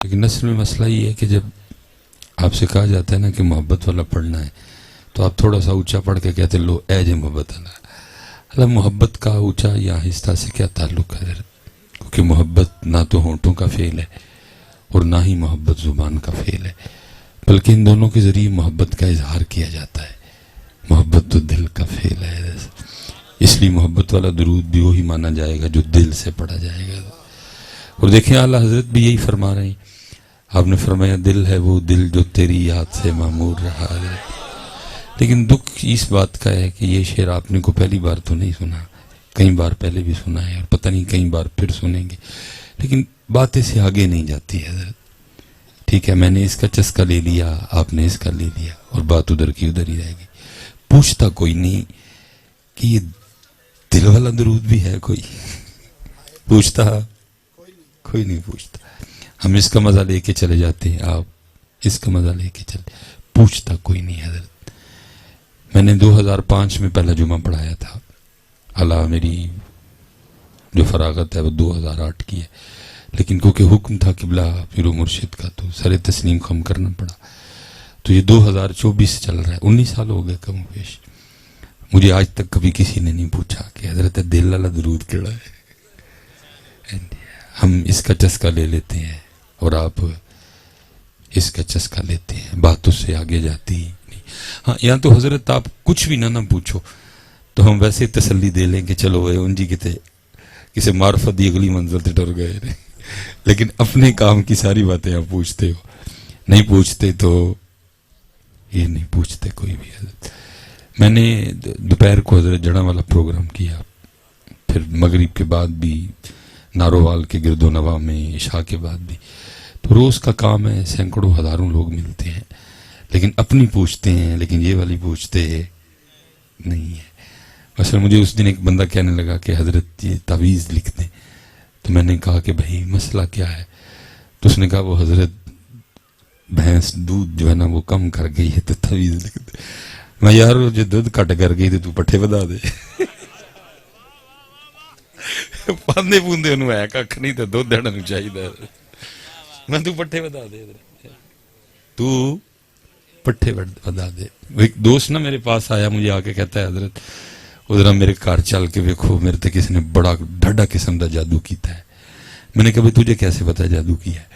لیکن اصل میں مسئلہ یہ ہے کہ جب آپ سے کہا جاتا ہے نا کہ محبت والا پڑھنا ہے تو آپ تھوڑا سا اونچا پڑھ کے کہتے لو اے جے محبت والا. اللہ محبت کا اونچا یا آہستہ سے کیا تعلق ہے؟ کیونکہ محبت نہ تو ہونٹوں کا فعل ہے اور نہ ہی محبت زبان کا فعل ہے، بلکہ ان دونوں کے ذریعے محبت کا اظہار کیا جاتا ہے. محبت تو دل کا فعل ہے، اس لیے محبت والا درود بھی وہی مانا جائے گا جو دل سے پڑھا جائے گا. اور دیکھیں اعلیٰ حضرت بھی یہی فرما رہے ہیں. آپ نے فرمایا دل ہے وہ دل جو تیری یاد سے معمور رہا ہے. لیکن دکھ اس بات کا ہے کہ یہ شعر آپ نے کو پہلی بار تو نہیں سنا، کئی بار پہلے بھی سنا ہے اور پتہ نہیں کئی بار پھر سنیں گے، لیکن باتیں سے آگے نہیں جاتی ہے حضرت. ٹھیک ہے، میں نے اس کا چسکا لے لیا، آپ نے اس کا لے لیا، اور بات ادھر کی ادھر ہی رہ گئی. پوچھتا کوئی نہیں کہ یہ دل والا درود بھی ہے، کوئی پوچھتا؟ کوئی نہیں پوچھتا. ہم اس کا مزہ لے کے چلے جاتے ہیں، آپ اس کا مزہ لے کے چلے، پوچھتا کوئی نہیں حضرت. میں نے 2005 میں پہلا جمعہ پڑھایا تھا. اللہ میری جو فراغت ہے وہ 2008 کی ہے، لیکن کیونکہ حکم تھا قبلہ پیر و مرشد کا تو سر تسلیم خم کرنا پڑا. تو یہ 2024 چل رہا ہے، 19 سال ہو گئے کم و بیش. مجھے آج تک کبھی کسی نے نہیں پوچھا کہ حضرت دل والا درود کیڑا ہے. ہم اس کا چسکا لے لیتے ہیں اور آپ اس کا چسکا لیتے ہیں، باتوں سے آگے جاتی نہیں. ہاں یہاں تو حضرت آپ کچھ بھی نہ پوچھو تو ہم ویسے تسلی دے لیں کہ چلو ان جی کتے کسی معرفت دی اگلی منزل تے ڈر گئے. لیکن اپنے کام کی ساری باتیں آپ پوچھتے ہو، نہیں پوچھتے تو یہ نہیں پوچھتے کوئی بھی. حضرت میں نے دوپہر کو حضرت جڑا والا پروگرام کیا، پھر مغرب کے بعد بھی نارووال کے گرد و نواح میں، عشاء کے بعد بھی. تو روز کا کام ہے، سینکڑوں ہزاروں لوگ ملتے ہیں، لیکن اپنی پوچھتے ہیں لیکن یہ والی پوچھتے نہیں ہے. اصل مجھے اس دن ایک بندہ کہنے لگا کہ حضرت یہ تعویذ لکھ دیں. تو میں نے کہا کہ بھائی مسئلہ کیا ہے؟ تو اس نے کہا وہ حضرت بھینس دودھ جو ہے نا وہ کم کر گئی ہے تو تعویذ لکھ دے. میں یار جو دودھ کٹ کر گئی تو پٹھے بدا دے. پاندے پوندے انہوں ہے کھ نہیں تو دودھ دینا چاہیے. میں تو پٹھے بدا دے، تو پٹھے بدا دے. ایک دوست نا میرے پاس آیا، مجھے آ کے کہتا ہے حضرت ادھر میرے گھر چل کے ویکھو میرے تے کسی نے بڑا ڈھڈا قسم دا جادو کیتا ہے. میں نے کہا بھائی تجھے کیسے پتا ہے جادو کیا ہے؟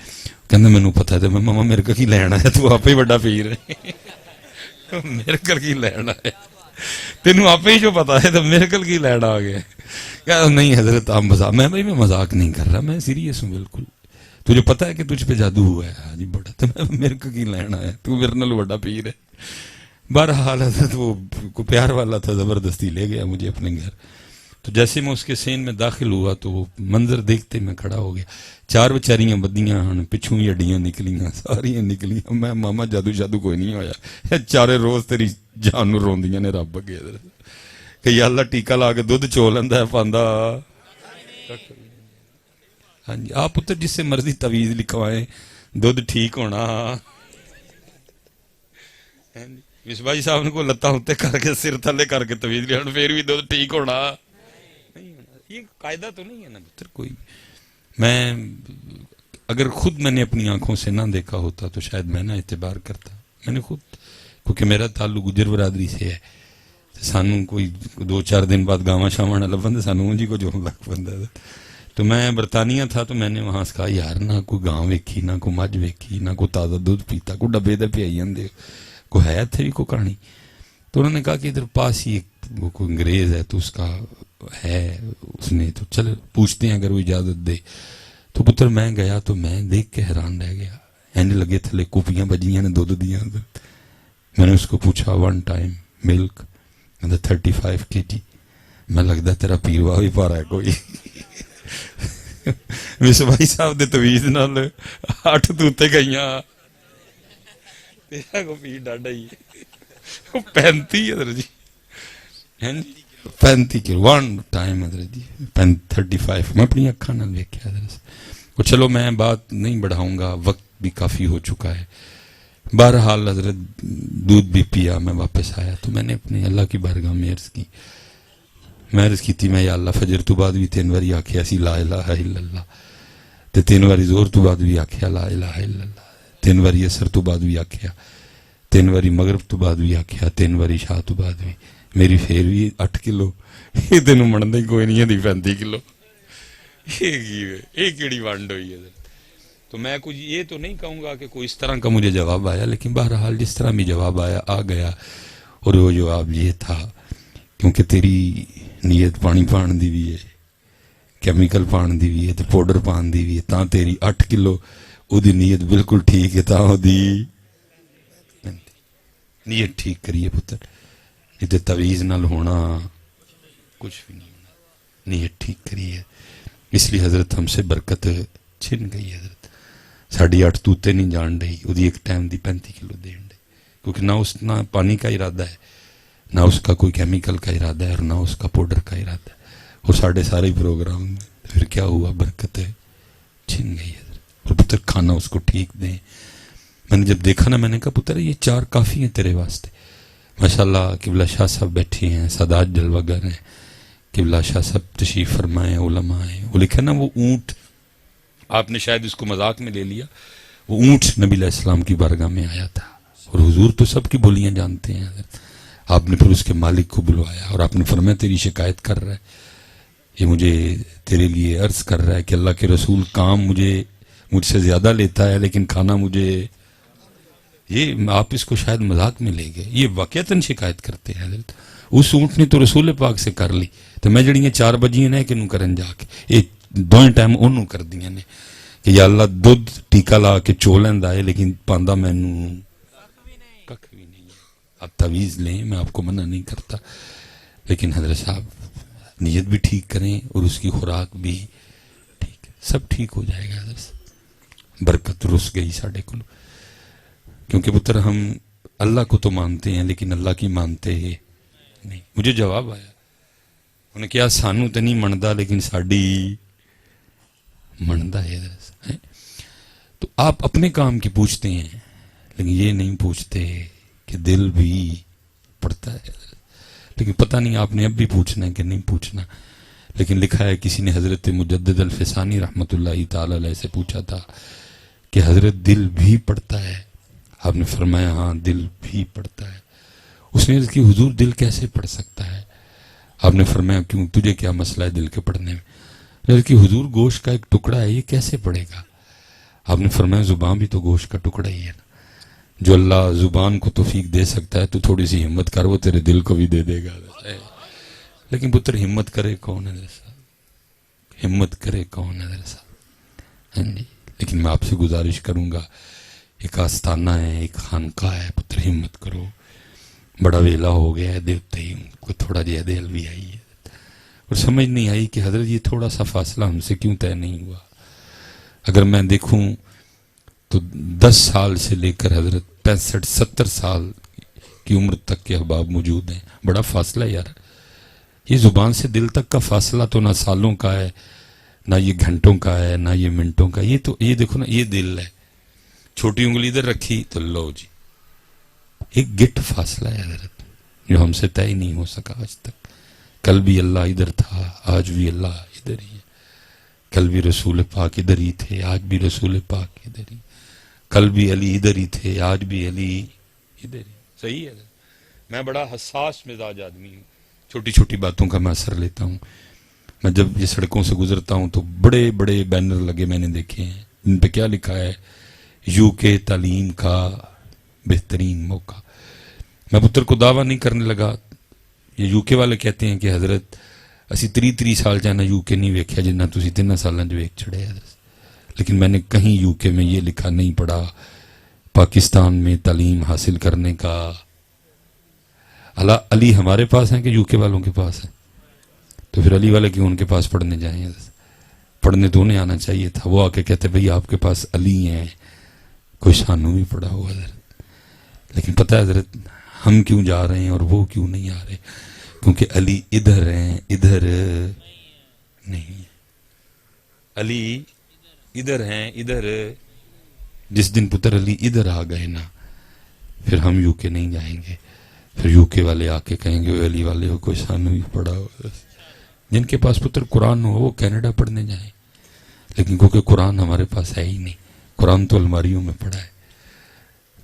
کہنا مینوں پتا ہے. تو میں ماما میرے کو کی لینا ہے، تو آپ ہی بڑا پیر ہے، میرے کو کی لینا ہے، تینوں آپ ہی جو پتا ہے تو میرے کو کی لینا آ گیا. کہ نہیں حضرت آپ مذاق، میں بھائی میں مذاق نہیں کر رہا، میں سیریس ہوں بالکل. تجھے پتا ہے کہ تجھ پہ جادو ہوا ہے؟ ہاں جی بڑا. تو میرے کو کی لینا ہے، تو میرے نال بڑا پیر ہے. بہرحال حضرت وہ کوئی پیار والا تھا، زبردستی لے گیا مجھے اپنے گھر. تو جیسے میں اس کے سین میں داخل ہوا تو وہ منظر دیکھتے میں کھڑا ہو گیا. 4 بچاریاں بدیاں ہن، پچھوں ہی ہڈیاں نکلیاں، ساری نکلیاں. میں ماما جادو شادو کوئی نہیں ہویا، چارے روز تیری جان نو روندیاں نے رب اگے کہ یا اللہ ٹیکا لا کے دودھ چو لیندا ہے پاندا. ہاں جی آپ پتر جس سے مرضی تعویذ لکھوائیں دودھ ٹھیک ہونا. مصباح صاحب نے کو لتاں ہوتے کر کے سر تھلے کر کے تعویذ لیا، پھر بھی دودھ ٹھیک ہونا نہیں ہونا. یہ قاعدہ تو نہیں ہے نا پتر کوئی. میں اگر خود میں نے اپنی آنکھوں سے نہ دیکھا ہوتا تو شاید میں نہ اعتبار کرتا. میں نے خود، کیونکہ میرا تعلق گجر برادری سے ہے، سانوں کوئی 2-4 دن بعد گاواں شاواں نہ لبن سانوں جی کو جو لگ بندہ. تو میں برطانیہ تھا تو میں نے وہاں سے کہا یار نہ کوئی گاں ویکھی، نہ کوئی مجھ ویکھی، نہ کوئی تازہ دودھ پیتا، کوئی ڈبے دے پیائی جاندے، کوئی ہے اتھے بھی کوئی کہانی. تو انہوں نے کہا کہ ادھر پاس ہی ایک وہ کوئی انگریز ہے تو اس کا ہے، اس نے تو چل پوچھتے ہیں اگر وہ اجازت دے. تو پتر میں گیا تو میں دیکھ کے حیران رہ گیا. اینڈ لگے تھلے کوپیاں بجیاں نے دودھ دیاں. میں نے اس کو پوچھا 1 ٹائم ملک 35 kg. میں لگتا تیرا پیروا بھی پا رہا ہے کوئی. مصباح صاحب دے تویز نال 8 توتے گئیاں تیرا کو پیر ڈاڈا ہی 35 حضرت جی 35 کلو 1 ٹائم حضرت جی 35. میں اپنی اکھاں نال ویکھیا حضرت. اور چلو میں بات نہیں بڑھاؤں گا، وقت بھی کافی ہو چکا ہے. بہرحال حضرت دودھ بھی پیا، میں واپس آیا تو میں نے اپنے اللہ کی بارگاہ میں عرض کی، میں عرض کی تھی میں یا اللہ فجر تو بعد بھی 3 باری آکھیا سی لا الہ الا اللہ. تے 3 واری زور تو بعد بھی آکھیا لا الہ الا اللہ، 3 واری اثر تو بعد بھی آکھیا، 3 واری مغرب تو بعد بھی آکھیا، 3 واری شاہ تو بعد بھی، میری پھر بھی 8 کلو، یہ تینوں مندا ہی کوئی نہیں ہے دی 35 کلو، یہ کیڑی وانڈ ہوئی ہے؟ تو میں کچھ یہ تو نہیں کہوں گا کہ کوئی اس طرح کا مجھے جواب آیا، لیکن بہرحال جس طرح بھی جواب آیا آ گیا، اور وہ جواب یہ تھا کیونکہ تیری نیت پانی پان دی بھی ہے، کیمیکل پان دی بھی ہے، تے پاؤڈر پان دی بھی ہے، تاں تیری 8 کلو او دی نیت بالکل ٹھیک ہے، تاں او دی نیت ٹھیک کریے پتر، نہیں تے تویز نال ہونا کچھ بھی نہیں ہونا، نیت ٹھیک کریے۔ اس لیے حضرت ہم سے برکت چھن گئی، حضرت ساڑھی 8 توتے نہیں جان رہی، وہ ایک ٹائم دی 35 کلو دین دے، کیونکہ نہ اس نہ پانی کا ارادہ ہے، نہ اس کا کوئی کیمیکل کا ارادہ ہے، اور نہ اس کا پاؤڈر کا ارادہ ہے، اور ساڑھے سارے پروگرام میں پھر کیا ہوا، برکت چھن گئی حضرت۔ اور پتر کھانا اس کو ٹھیک دیں۔ میں نے جب دیکھا نا، میں نے کہا پتر یہ 4 کافی ہیں تیرے واسطے۔ ماشاءاللہ قبلہ شاہ صاحب بیٹھے ہیں، سادات جلوہ گر ہیں، قبلہ شاہ صاحب تشریف فرمائے، علماء ہیں، وہ لکھا نا وہ اونٹ، آپ نے شاید اس کو مذاق میں لے لیا، وہ اونٹ نبی علیہ السلام کی بارگاہ میں آیا تھا، اور حضور تو سب کی بولیاں جانتے ہیں، آپ نے پھر اس کے مالک کو بلوایا، اور آپ نے فرمایا تیری شکایت کر رہا ہے، یہ مجھے تیرے لیے عرض کر رہا ہے کہ اللہ کے رسول کام مجھ سے زیادہ لیتا ہے، لیکن کھانا مجھے، یہ آپ اس کو شاید مذاق میں لے گئے، یہ واقعتاً شکایت کرتے ہیں حضرت۔ اس اونٹ نے تو رسول پاک سے کر لی، تو میں جڑیاں 4 بجیاں نے کہ نوں کرن جا کے یہ 2 ٹائم انہوں کر دیاں نے کہ یا اللہ دودھ ٹیکا لا کے چو لیندا ہے، لیکن پاندا مینوں ککھ بھی نہیں ہے۔ آپ تعویذ لیں، میں آپ کو منع نہیں کرتا، لیکن حضرت صاحب نیت بھی ٹھیک کریں اور اس کی خوراک بھی ٹھیک، سب ٹھیک ہو جائے گا حضرت۔ برکت رس گئی ساڑھے کو، کیونکہ پتر ہم اللہ کو تو مانتے ہیں لیکن اللہ کی مانتے ہیں نہیں۔ مجھے جواب آیا، انہوں نے کہا سانو تو نہیں مندا لیکن ساڑی مندا ہے۔ تو آپ اپنے کام کی پوچھتے ہیں لیکن یہ نہیں پوچھتے کہ دل بھی پڑتا ہے، لیکن پتہ نہیں آپ نے اب بھی پوچھنا ہے کہ نہیں پوچھنا۔ لیکن لکھا ہے کسی نے حضرت مجدد الفسانی رحمت اللہ تعالی علیہ سے پوچھا تھا کہ حضرت دل بھی پڑتا ہے؟ آپ نے فرمایا ہاں دل بھی پڑتا ہے۔ اس نے عرض کی حضور دل کیسے پڑھ سکتا ہے؟ آپ نے فرمایا کیوں، تجھے کیا مسئلہ ہے دل کے پڑھنے میں؟ عرض کی حضور گوشت کا ایک ٹکڑا ہے، یہ کیسے پڑھے گا؟ آپ نے فرمایا زبان بھی تو گوشت کا ٹکڑا ہی ہے نا، جو اللہ زبان کو توفیق دے سکتا ہے تو تھوڑی سی ہمت کر، وہ تیرے دل کو بھی دے دے گا۔ لیکن پتر ہمت کرے کون ہے صاحب؟ ہمت کرے کون ہے صاحب؟ ہاں جی، لیکن میں آپ سے گزارش کروں گا، ایک آستانہ ہے، ایک خانقاہ ہے، پتر ہمت کرو، بڑا ویلا ہو گیا ہے، دیکھتے ہی کوئی تھوڑا جہا دل بھی آئی ہے، اور سمجھ نہیں آئی کہ حضرت یہ تھوڑا سا فاصلہ ہم سے کیوں طے نہیں ہوا۔ اگر میں دیکھوں تو 10 سال سے لے کر حضرت 65-70 سال کی عمر تک کے احباب موجود ہیں، بڑا فاصلہ یار۔ یہ زبان سے دل تک کا فاصلہ تو نہ سالوں کا ہے، نہ یہ گھنٹوں کا ہے، نہ یہ منٹوں کا، یہ تو یہ دیکھو نا، یہ دل ہے، چھوٹی انگلی ادھر رکھی تو لو جی، ایک گٹ فاصلہ ہے حضرت، جو ہم سے طے نہیں ہو سکا آج تک۔ کل بھی اللہ ادھر تھا، آج بھی اللہ ادھر ہی ہے، کل بھی رسول پاک ادھر ہی تھے، آج بھی رسول پاک ادھر ہی، کل بھی علی ادھر ہی تھے، آج بھی علی ادھر ہی۔ صحیح ہے، میں بڑا حساس مزاج آدمی ہوں، چھوٹی چھوٹی باتوں کا میں اثر لیتا ہوں۔ میں جب یہ سڑکوں سے گزرتا ہوں تو بڑے بڑے بینر لگے میں نے دیکھے ہیں، ان پہ کیا لکھا ہے، یو کے تعلیم کا بہترین موقع۔ میں پتر کو دعویٰ نہیں کرنے لگا، یہ یو کے والے کہتے ہیں کہ حضرت اسی 30 سال جانا یو کے نہیں ویکھیا جنہ تسی 3 سالاں جو ایک چھڑے حضرت، لیکن میں نے کہیں یو کے میں یہ لکھا نہیں پڑھا پاکستان میں تعلیم حاصل کرنے کا۔ علی ہمارے پاس ہیں کہ یو کے والوں کے پاس ہیں؟ تو پھر علی والے کیوں ان کے پاس پڑھنے جائیں؟ پڑھنے تو انہیں آنا چاہیے تھا، وہ آ کے کہتے بھئی آپ کے پاس علی ہیں، کوئی شانو بھی پڑھا ہوا حضرت۔ لیکن پتہ ہے حضرت ہم کیوں جا رہے ہیں اور وہ کیوں نہیں آ رہے؟ کیونکہ علی ادھر ہیں، ادھر نہیں ہے۔ علی ادھر ہیں، ادھر۔ جس دن پتر علی ادھر آ گئے نا، پھر ہم یو کے نہیں جائیں گے، پھر یو کے والے آ کے کہیں گے علی والے ہو، کوئی شانو بھی پڑھا ہوا۔ جن کے پاس پتر قرآن ہو وہ کینیڈا پڑھنے جائیں، لیکن کیونکہ قرآن ہمارے پاس ہے ہی نہیں. قرآن تو الماریوں میں پڑا ہے.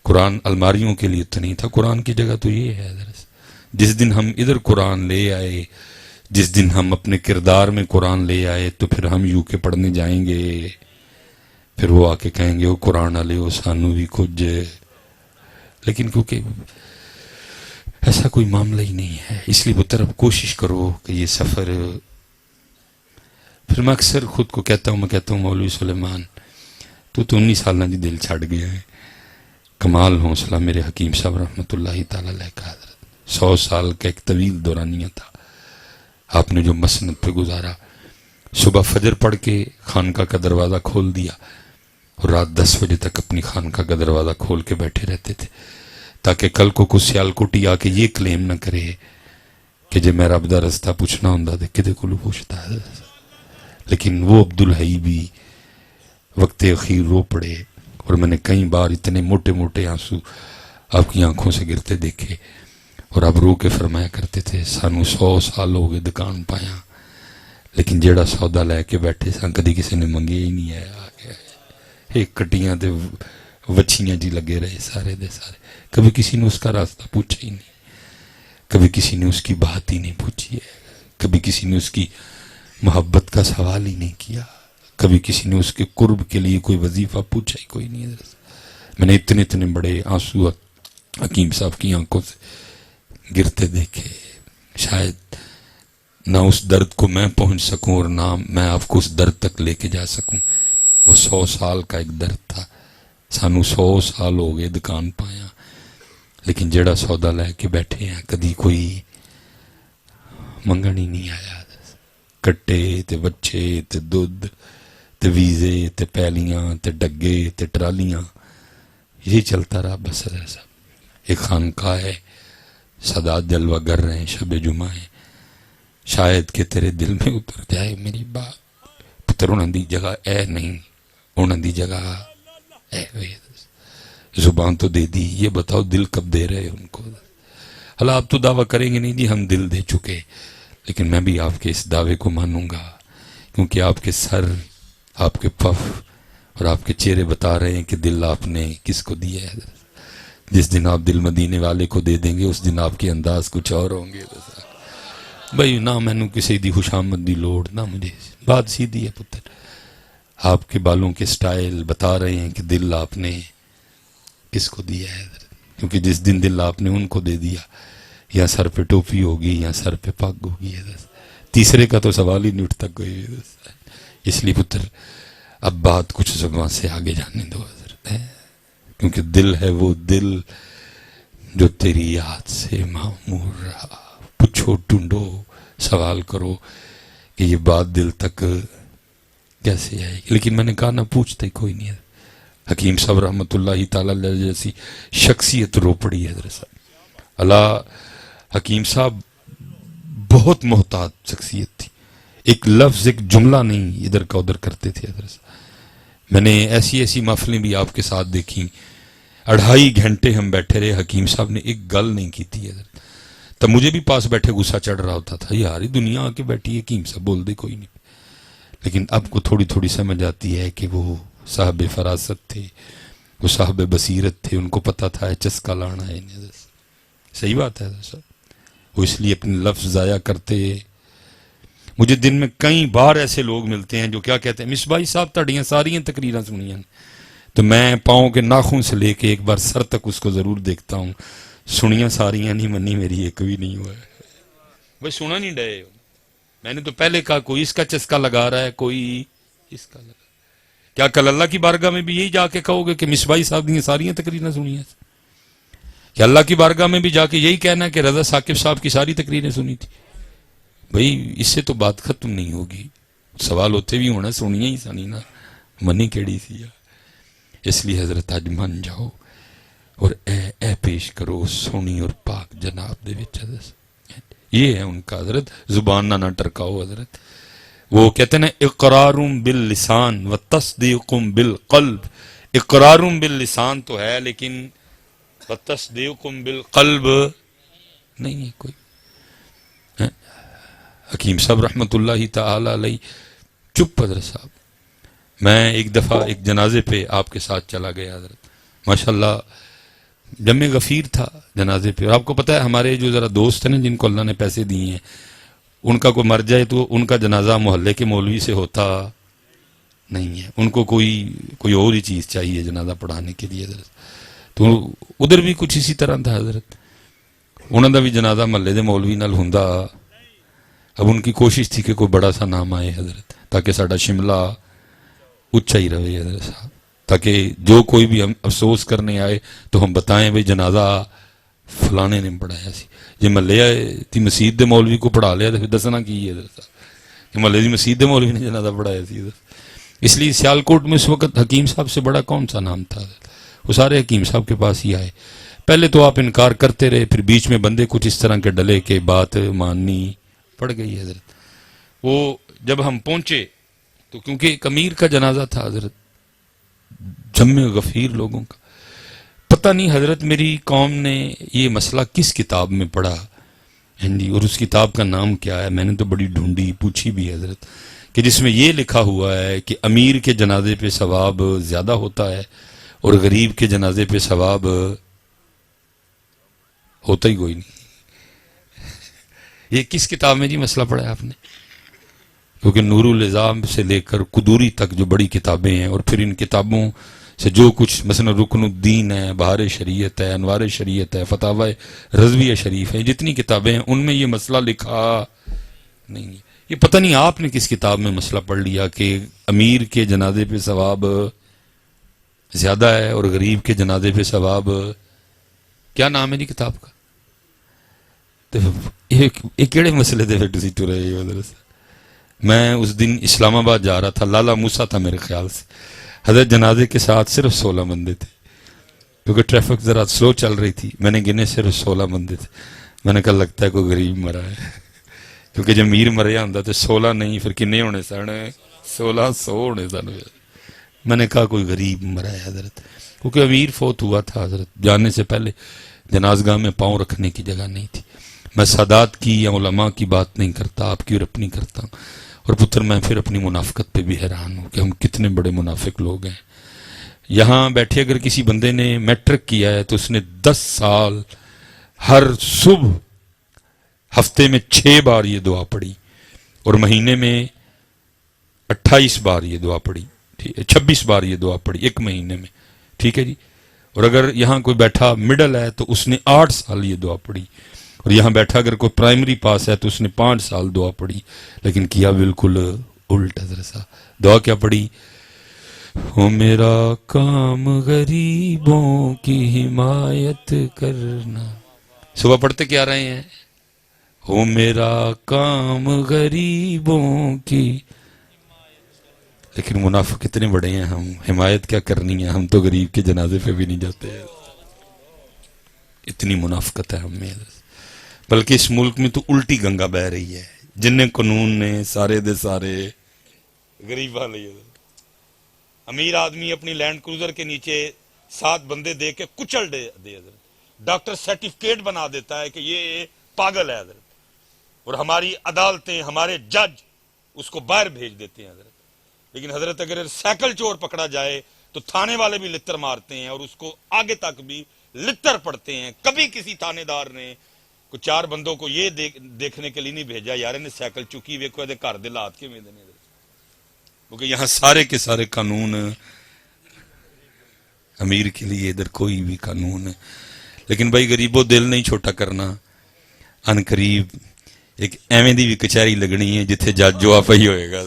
قرآن الماریوں کے لیے تو نہیں تھا. قرآن کی جگہ تو یہ ہے حضرت. جس دن ہم ادھر قرآن لے آئے، جس دن ہم اپنے کردار میں قرآن لے آئے، تو پھر ہم یو کے پڑھنے جائیں گے، پھر وہ آ کے کہیں گے وہ قرآن والے وہ سانو بھی کچھ. لیکن کیونکہ ایسا کوئی معاملہ ہی نہیں ہے، اس لیے پتر اب کوشش کرو کہ یہ سفر. پھر میں اکثر خود کو کہتا ہوں مولوی سلیمان تو 19 سالہ جی دل چھڑ گیا ہے. کمال حوصلہ میرے حکیم صاحب رحمۃ اللہ تعالی علیہ کا حضرت. 100 سال کا ایک طویل دورانیہ تھا آپ نے جو مسند پہ گزارا. صبح فجر پڑھ کے خانقاہ کا دروازہ کھول دیا اور رات 10 بجے تک اپنی خانقاہ کا دروازہ کھول کے بیٹھے رہتے تھے تاکہ کل کو کچھ سیال کوٹی آ کے یہ کلیم نہ کرے کہ جے میں رب دا رستہ پوچھنا ہوں تو کدے کولو پوچھتا ہے. لیکن وہ عبدالحی بھی وقت اخیر رو پڑے اور میں نے کئی بار اتنے موٹے موٹے آنسو آپ کی آنکھوں سے گرتے دیکھے اور آپ رو کے فرمایا کرتے تھے سانو 100 سال ہو گئے دکان پایا لیکن جیڑا سودا لے کے بیٹھے سان کدی کسی نے منگے ہی نہیں ہے. ایک کٹیاں تے وچھیاں جی لگے رہے سارے دے سارے. کبھی کسی نے اس کا راستہ پوچھا ہی نہیں، کبھی کسی نے اس کی بات ہی نہیں پوچھی ہے، کبھی کسی نے اس کی محبت کا سوال ہی نہیں کیا، کبھی کسی نے اس کے قرب کے لیے کوئی وظیفہ پوچھا ہی کوئی نہیں. میں نے اتنے بڑے آنسو حکیم صاحب کی آنکھوں سے گرتے دیکھے. شاید نہ اس درد کو میں پہنچ سکوں اور نہ میں آپ کو اس درد تک لے کے جا سکوں. وہ 100 سال کا ایک درد تھا. سانو 100 سال ہو گئے دکان پایا لیکن جیڑا سودا لے کے بیٹھے ہیں کدی کوئی منگن ہی نہیں آیا. کٹے تے بچے تے دودھ تے ویزے تے پیلیاں تے ڈگے تے ٹرالیاں یہی چلتا رہا بس. ایسا ایک خانقاہ ہے سادات جلوہ گر رہے ہیں شب جمعہ ہے شاید کہ تیرے دل میں اتر جائے میری بات. پتر انہوں دی جگہ اے نہیں انہوں دی جگہ اے ہوئے. زبان تو دے دی، یہ بتاؤ دل کب دے رہے ان کو. اللہ آپ تو دعویٰ کریں گے نہیں جی ہم دل دے چکے، لیکن میں بھی آپ کے اس دعوے کو مانوں گا کیونکہ آپ کے سر، آپ کے پف اور آپ کے چہرے بتا رہے ہیں کہ دل آپ نے کس کو دیا ہے. جس دن آپ دل مدینے والے کو دے دیں گے اس دن آپ کے انداز کچھ اور ہوں گے. بھائی نہ میں نے کسی دی خوشامد دی لوڑ نہ مجھے، بات سیدھی ہے پتر. آپ کے بالوں کے سٹائل بتا رہے ہیں کہ دل آپ نے کس کو دیا ہے. کیونکہ جس دن دل آپ نے ان کو دے دیا یا سر پہ ٹوپی ہوگی یا سر پہ پگ ہوگی. تیسرے کا تو سوال ہی نہیں اٹھتا کوئی. اس لیے پتر اب بات کچھ زبان سے آگے جانے دو حضرت، کیونکہ دل ہے وہ دل جو تیری یاد سے معمور رہا. پوچھو ڈھونڈو سوال کرو کہ یہ بات دل تک کیسے آئے گی. لیکن میں نے کہا نہ پوچھتے کوئی نہیں ہے. حکیم صاحب رحمۃ اللہ تعالی علیہ جیسی شخصیت رو پڑی ہے حضرت صاحب. اللہ حکیم صاحب بہت محتاط شخصیت تھی. ایک لفظ ایک جملہ نہیں ادھر کا ادھر کرتے تھے حضرت صاحب. میں نے ایسی محفلیں بھی آپ کے ساتھ دیکھی 2.5 گھنٹے ہم بیٹھے رہے حکیم صاحب نے ایک گل نہیں کی تھی حضرت. تب مجھے بھی پاس بیٹھے غصہ چڑھ رہا ہوتا تھا یار دنیا آ کے بیٹھی ہے حکیم صاحب بول دے کوئی نہیں. لیکن اب کو تھوڑی سمجھ آتی ہے کہ وہ صاحب فراست تھے، وہ صاحب بصیرت تھے، ان کو پتہ تھا چسکا لانا ہے. صحیح بات ہے صاحب. وہ اس لیے اپنے لفظ ضائع کرتے. مجھے دن میں کئی بار ایسے لوگ ملتے ہیں جو کیا کہتے ہیں مصباحی صاحب تڑیاں ساریاں تقریراں سنیاں تو میں پاؤں کے ناخن سے لے کے ایک بار سر تک اس کو ضرور دیکھتا ہوں. سنیاں ساریاں نہیں منی میری ایک بھی نہیں ہوا ہے. بھائی سنا نہیں ڈے. میں نے تو پہلے کہا کوئی اس کا چسکا لگا رہا ہے کوئی اس کا لگا. کیا کل اللہ کی بارگاہ میں بھی یہی جا کے کہو گے کہ مصباحی صاحب کی ساریاں تقریریں سنی ہیں؟ کہ اللہ کی بارگاہ میں بھی جا کے یہی کہنا ہے کہ رضا ثاقب صاحب کی ساری تقریریں سنی تھی؟ بھائی اس سے تو بات ختم نہیں ہوگی. سوال ہوتے بھی ہونا سنیاں ہی سنی نا منی کیڑی سی. اس لیے حضرت آج من جاؤ اور اے پیش کرو سونی اور پاک جناب دے وچ حضرت. یہ ہے ان کا حضرت. زبان نہ ٹرکاؤ حضرت. وہ کہتے ہیں اقرار باللسان و تصدیق بالقلب. اقرار باللسان تو ہے لیکن و تصدیق بالقلب نہیں ہے کوئی. حکیم صاحب رحمت اللہ تعالی علیہ چپ حضرت صاحب میں ایک دفعہ ایک جنازے پہ آپ کے ساتھ چلا گیا حضرت، ماشاءاللہ جمع غفیر تھا جنازے پہ، اور آپ کو پتہ ہے ہمارے جو ذرا دوست ہیں نا جن کو اللہ نے پیسے دیے ہیں، ان کا کوئی مر جائے تو ان کا جنازہ محلے کے مولوی سے ہوتا نہیں ہے، ان کو کوئی اور ہی چیز چاہیے جنازہ پڑھانے کے لیے حضرت۔ تو ادھر بھی کچھ اسی طرح تھا حضرت، انہوں دا بھی جنازہ محلے دے مولوی نال ہوندا، اب ان کی کوشش تھی کہ کوئی بڑا سا نام آئے حضرت، تاکہ ساڈا شملہ اچھا ہی رہے حضرت صاحب، تاکہ جو کوئی بھی ہم افسوس کرنے آئے تو ہم بتائیں بھئی جنازہ فلانے نے پڑھایا سی، جی محلے دی مسجد دے مولوی کو پڑھا لیا تو پھر دسنا کی ہے حضرت صاحب کہ محلے دی مسجد دے مولوی نے جنازہ پڑھایا سی حضرت۔ اس لیے سیالکوٹ میں اس وقت حکیم صاحب سے بڑا کون سا نام تھا حضرت؟ وہ سارے حکیم صاحب کے پاس ہی آئے، پہلے تو آپ انکار کرتے رہے، پھر بیچ میں بندے کچھ اس طرح کے ڈلے کہ بات ماننی پڑ گئی حضرت۔ وہ جب ہم پہنچے تو کیونکہ ایک امیر کا جنازہ تھا حضرت، جمع غفیر لوگوں کا، پتہ نہیں حضرت میری قوم نے یہ مسئلہ کس کتاب میں پڑھا جی، اور اس کتاب کا نام کیا ہے، میں نے تو بڑی ڈھونڈی پوچھی بھی حضرت، کہ جس میں یہ لکھا ہوا ہے کہ امیر کے جنازے پہ ثواب زیادہ ہوتا ہے اور غریب کے جنازے پہ ثواب ہوتا ہی کوئی نہیں۔ یہ کس کتاب میں جی مسئلہ پڑھا ہے آپ نے؟ کیونکہ نور النظام سے لے کر قدوری تک جو بڑی کتابیں ہیں، اور پھر ان کتابوں سے جو کچھ مثلا رکن الدین ہے، بہار شریعت ہے، انوار شریعت ہے، فتاوی رضویہ شریف ہے، جتنی کتابیں ہیں ان میں یہ مسئلہ لکھا نہیں ہے۔ یہ پتہ نہیں آپ نے کس کتاب میں مسئلہ پڑھ لیا کہ امیر کے جنازے پہ ثواب زیادہ ہے اور غریب کے جنازے پہ ثواب، کیا نام ہے جی کتاب کا؟ تو یہ کیڑے مسئلے دے پھر تسی ٹرے ہو حضرت؟ میں اس دن اسلام آباد جا رہا تھا، لالا موسیٰ تھا میرے خیال سے، حضرت جنازے کے ساتھ صرف 16 بندے تھے، کیونکہ ٹریفک ذرا سلو چل رہی تھی، میں نے گنے صرف 16 بندے تھے، میں نے کہا لگتا ہے کوئی غریب مرا ہے، کیونکہ جب امیر مریا ہوں تو 16 نہیں پھر کنے ہونے سن، 1600 ہونے سن، میں نے کہا کوئی غریب مرا ہے حضرت، کیونکہ امیر فوت ہوا تھا حضرت، جانے سے پہلے جنازگاہ میں پاؤں رکھنے کی جگہ نہیں تھی۔ میں سادات کی یا علماء کی بات نہیں کرتا، آپ کی اور اپنی کرتا ہوں، اور پتر میں پھر اپنی منافقت پہ بھی حیران ہوں کہ ہم کتنے بڑے منافق لوگ ہیں۔ یہاں بیٹھے اگر کسی بندے نے میٹرک کیا ہے تو اس نے 10 سال ہر صبح ہفتے میں 6 بار یہ دعا پڑھی، اور مہینے میں 28 بار یہ دعا پڑھی، 26 بار یہ دعا پڑھی ایک مہینے میں، ٹھیک ہے جی۔ اور اگر یہاں کوئی بیٹھا مڈل ہے تو اس نے 8 سال یہ دعا پڑھی، اور یہاں بیٹھا اگر کوئی پرائمری پاس ہے تو اس نے 5 سال دعا پڑھی، لیکن کیا بالکل الٹ حضرت صاحب۔ دعا کیا پڑھی؟ ہو میرا کام غریبوں کی حمایت کرنا، صبح پڑھتے کیا رہے ہیں؟ ہو میرا کام غریبوں کی، لیکن منافق کتنے بڑے ہیں، ہم حمایت کیا کرنی ہے، ہم تو غریب کے جنازے پہ بھی نہیں جاتے، اتنی منافقت ہے ہم میں۔ بلکہ اس ملک میں تو الٹی گنگا بہ رہی ہے، جن قانون نے سارے دے سارے غریباں لئے۔ امیر آدمی اپنی لینڈ کروزر کے نیچے 7 بندے دے کے کچل دے حضرت، ڈاکٹر سرٹیفکیٹ بنا دیتا ہے کہ یہ پاگل ہے حضرت، اور ہماری عدالتیں، ہمارے جج اس کو باہر بھیج دیتے ہیں حضرت۔ لیکن حضرت اگر سائیکل چور پکڑا جائے تو تھانے والے بھی لتر مارتے ہیں اور اس کو آگے تک بھی لتر پڑتے ہیں۔ کبھی کسی تھانے دار نے کوئی 4 بندوں کو یہ دیکھنے کے لیے نہیں بھیجا یار نے سائیکل چکی ویکھو دے گھر دے لات کے میں دینے، کیونکہ یہاں سارے کے سارے قانون امیر کے لیے، ادھر کوئی بھی قانون ہے۔ لیکن بھائی غریبوں دل نہیں چھوٹا کرنا، ان قریب ایک ایویں دی بھی کچہری لگنی ہے جتھے جج جو آپ ہی ہوئے گا،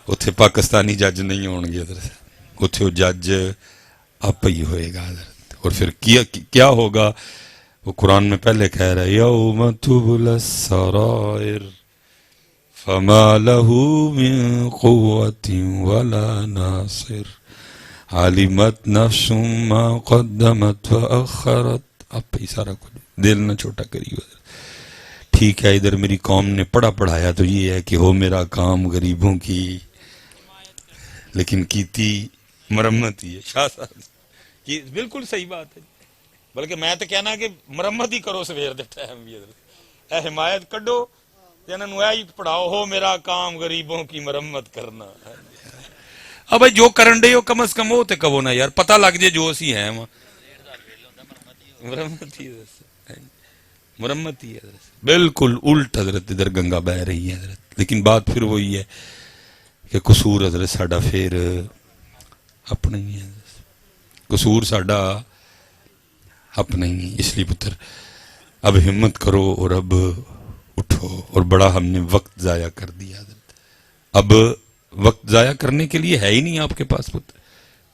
اتھے پاکستانی جج نہیں ہون گے ادھر، اتھے وہ جج آپ ہی ہوئے گا حضرت۔ اور پھر کیا ہوگا، وہ قرآن میں پہلے کہہ رہا ہے یوم تبلی السرائر فما له من قوت ولا ناصر علمت نفس ما قدمت واخرت، آپ ہی سارا کچھ، دل نہ چھوٹا کریو۔ ٹھیک ہے ادھر میری قوم نے پڑھایا تو یہ ہے کہ ہو میرا کام غریبوں کی، لیکن کیتی مرمت ہی ہے شاہ صاحب کی، بالکل صحیح بات ہے۔ بلکہ میں تو کہنا کہ مرمت ہی کرو سویر دے ٹائم بھی، اے حمایت کڈو انہوں ہی پڑھاؤ ہو میرا کام غریبوں کی مرمت کرنا. اب بھائی جو کرن دے ہو کم از کم وہ تے کہو نا یار پتہ لگ جے جو اسی ہیں مرمت ہی مرمت ہی ہے بالکل الٹ حضرت ادھر گنگا بہ رہی ہے حضرت. لیکن بات پھر وہی ہے کہ قصور حضرت ساڈا پھر اپنا ہی ہے قصور ساڈا اپنا ہی ہے. اس لیے پتر اب ہمت کرو اور اب اٹھو. اور بڑا ہم نے وقت ضائع کر دیا حضرت. اب وقت ضائع کرنے کے لیے ہے ہی نہیں آپ کے پاس پتر.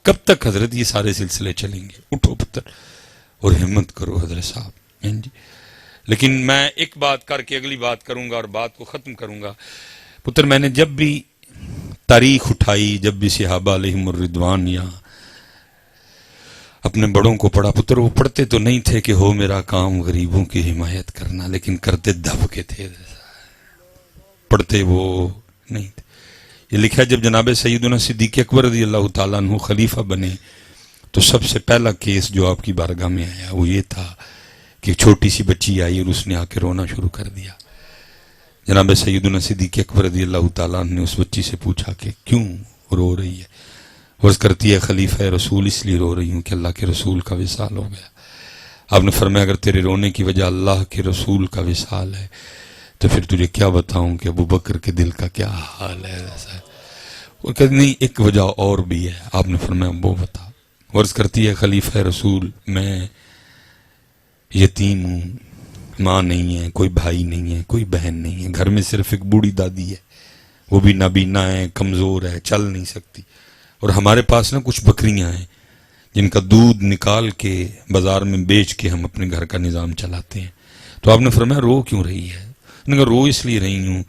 کب تک حضرت یہ سارے سلسلے چلیں گے؟ اٹھو پتر اور ہمت کرو حضرت صاحب جی. لیکن میں ایک بات کر کے اگلی بات کروں گا اور بات کو ختم کروں گا. پتر میں نے جب بھی تاریخ اٹھائی جب بھی صحابہ علیہم الرضوان یا اپنے بڑوں کو پڑھا پتر وہ پڑھتے تو نہیں تھے کہ ہو میرا کام غریبوں کی حمایت کرنا لیکن کرتے دب کے تھے پڑھتے وہ نہیں تھے. یہ لکھا جب جناب سیدنا صدیق اکبر رضی اللہ تعالیٰ عنہ خلیفہ بنے تو سب سے پہلا کیس جو آپ کی بارگاہ میں آیا وہ یہ تھا کہ ایک چھوٹی سی بچی آئی اور اس نے آ کے رونا شروع کر دیا. جناب سیدنا صدیق اکبر رضی اللہ تعالیٰ عنہ نے اس بچی سے پوچھا کہ کیوں رو رہی ہے؟ عرض کرتی ہے خلیفہ رسول اس لیے رو رہی ہوں کہ اللہ کے رسول کا وصال ہو گیا. آپ نے فرمایا اگر تیرے رونے کی وجہ اللہ کے رسول کا وصال ہے تو پھر تجھے کیا بتاؤں کہ ابو بکر کے دل کا کیا حال ہے. اور کہتے نہیں ایک وجہ اور بھی ہے. آپ نے فرمایا وہ بتا. عرض کرتی ہے خلیفہ رسول میں یتیم ہوں ماں نہیں ہے کوئی بھائی نہیں ہے کوئی بہن نہیں ہے گھر میں صرف ایک بوڑھی دادی ہے وہ بھی نابینا ہے کمزور ہے چل نہیں سکتی اور ہمارے پاس نا کچھ بکریاں ہیں جن کا دودھ نکال کے بازار میں بیچ کے ہم اپنے گھر کا نظام چلاتے ہیں. تو آپ نے فرمایا رو کیوں رہی ہے؟ انہوں نے کہا رو اس لیے رہی ہوں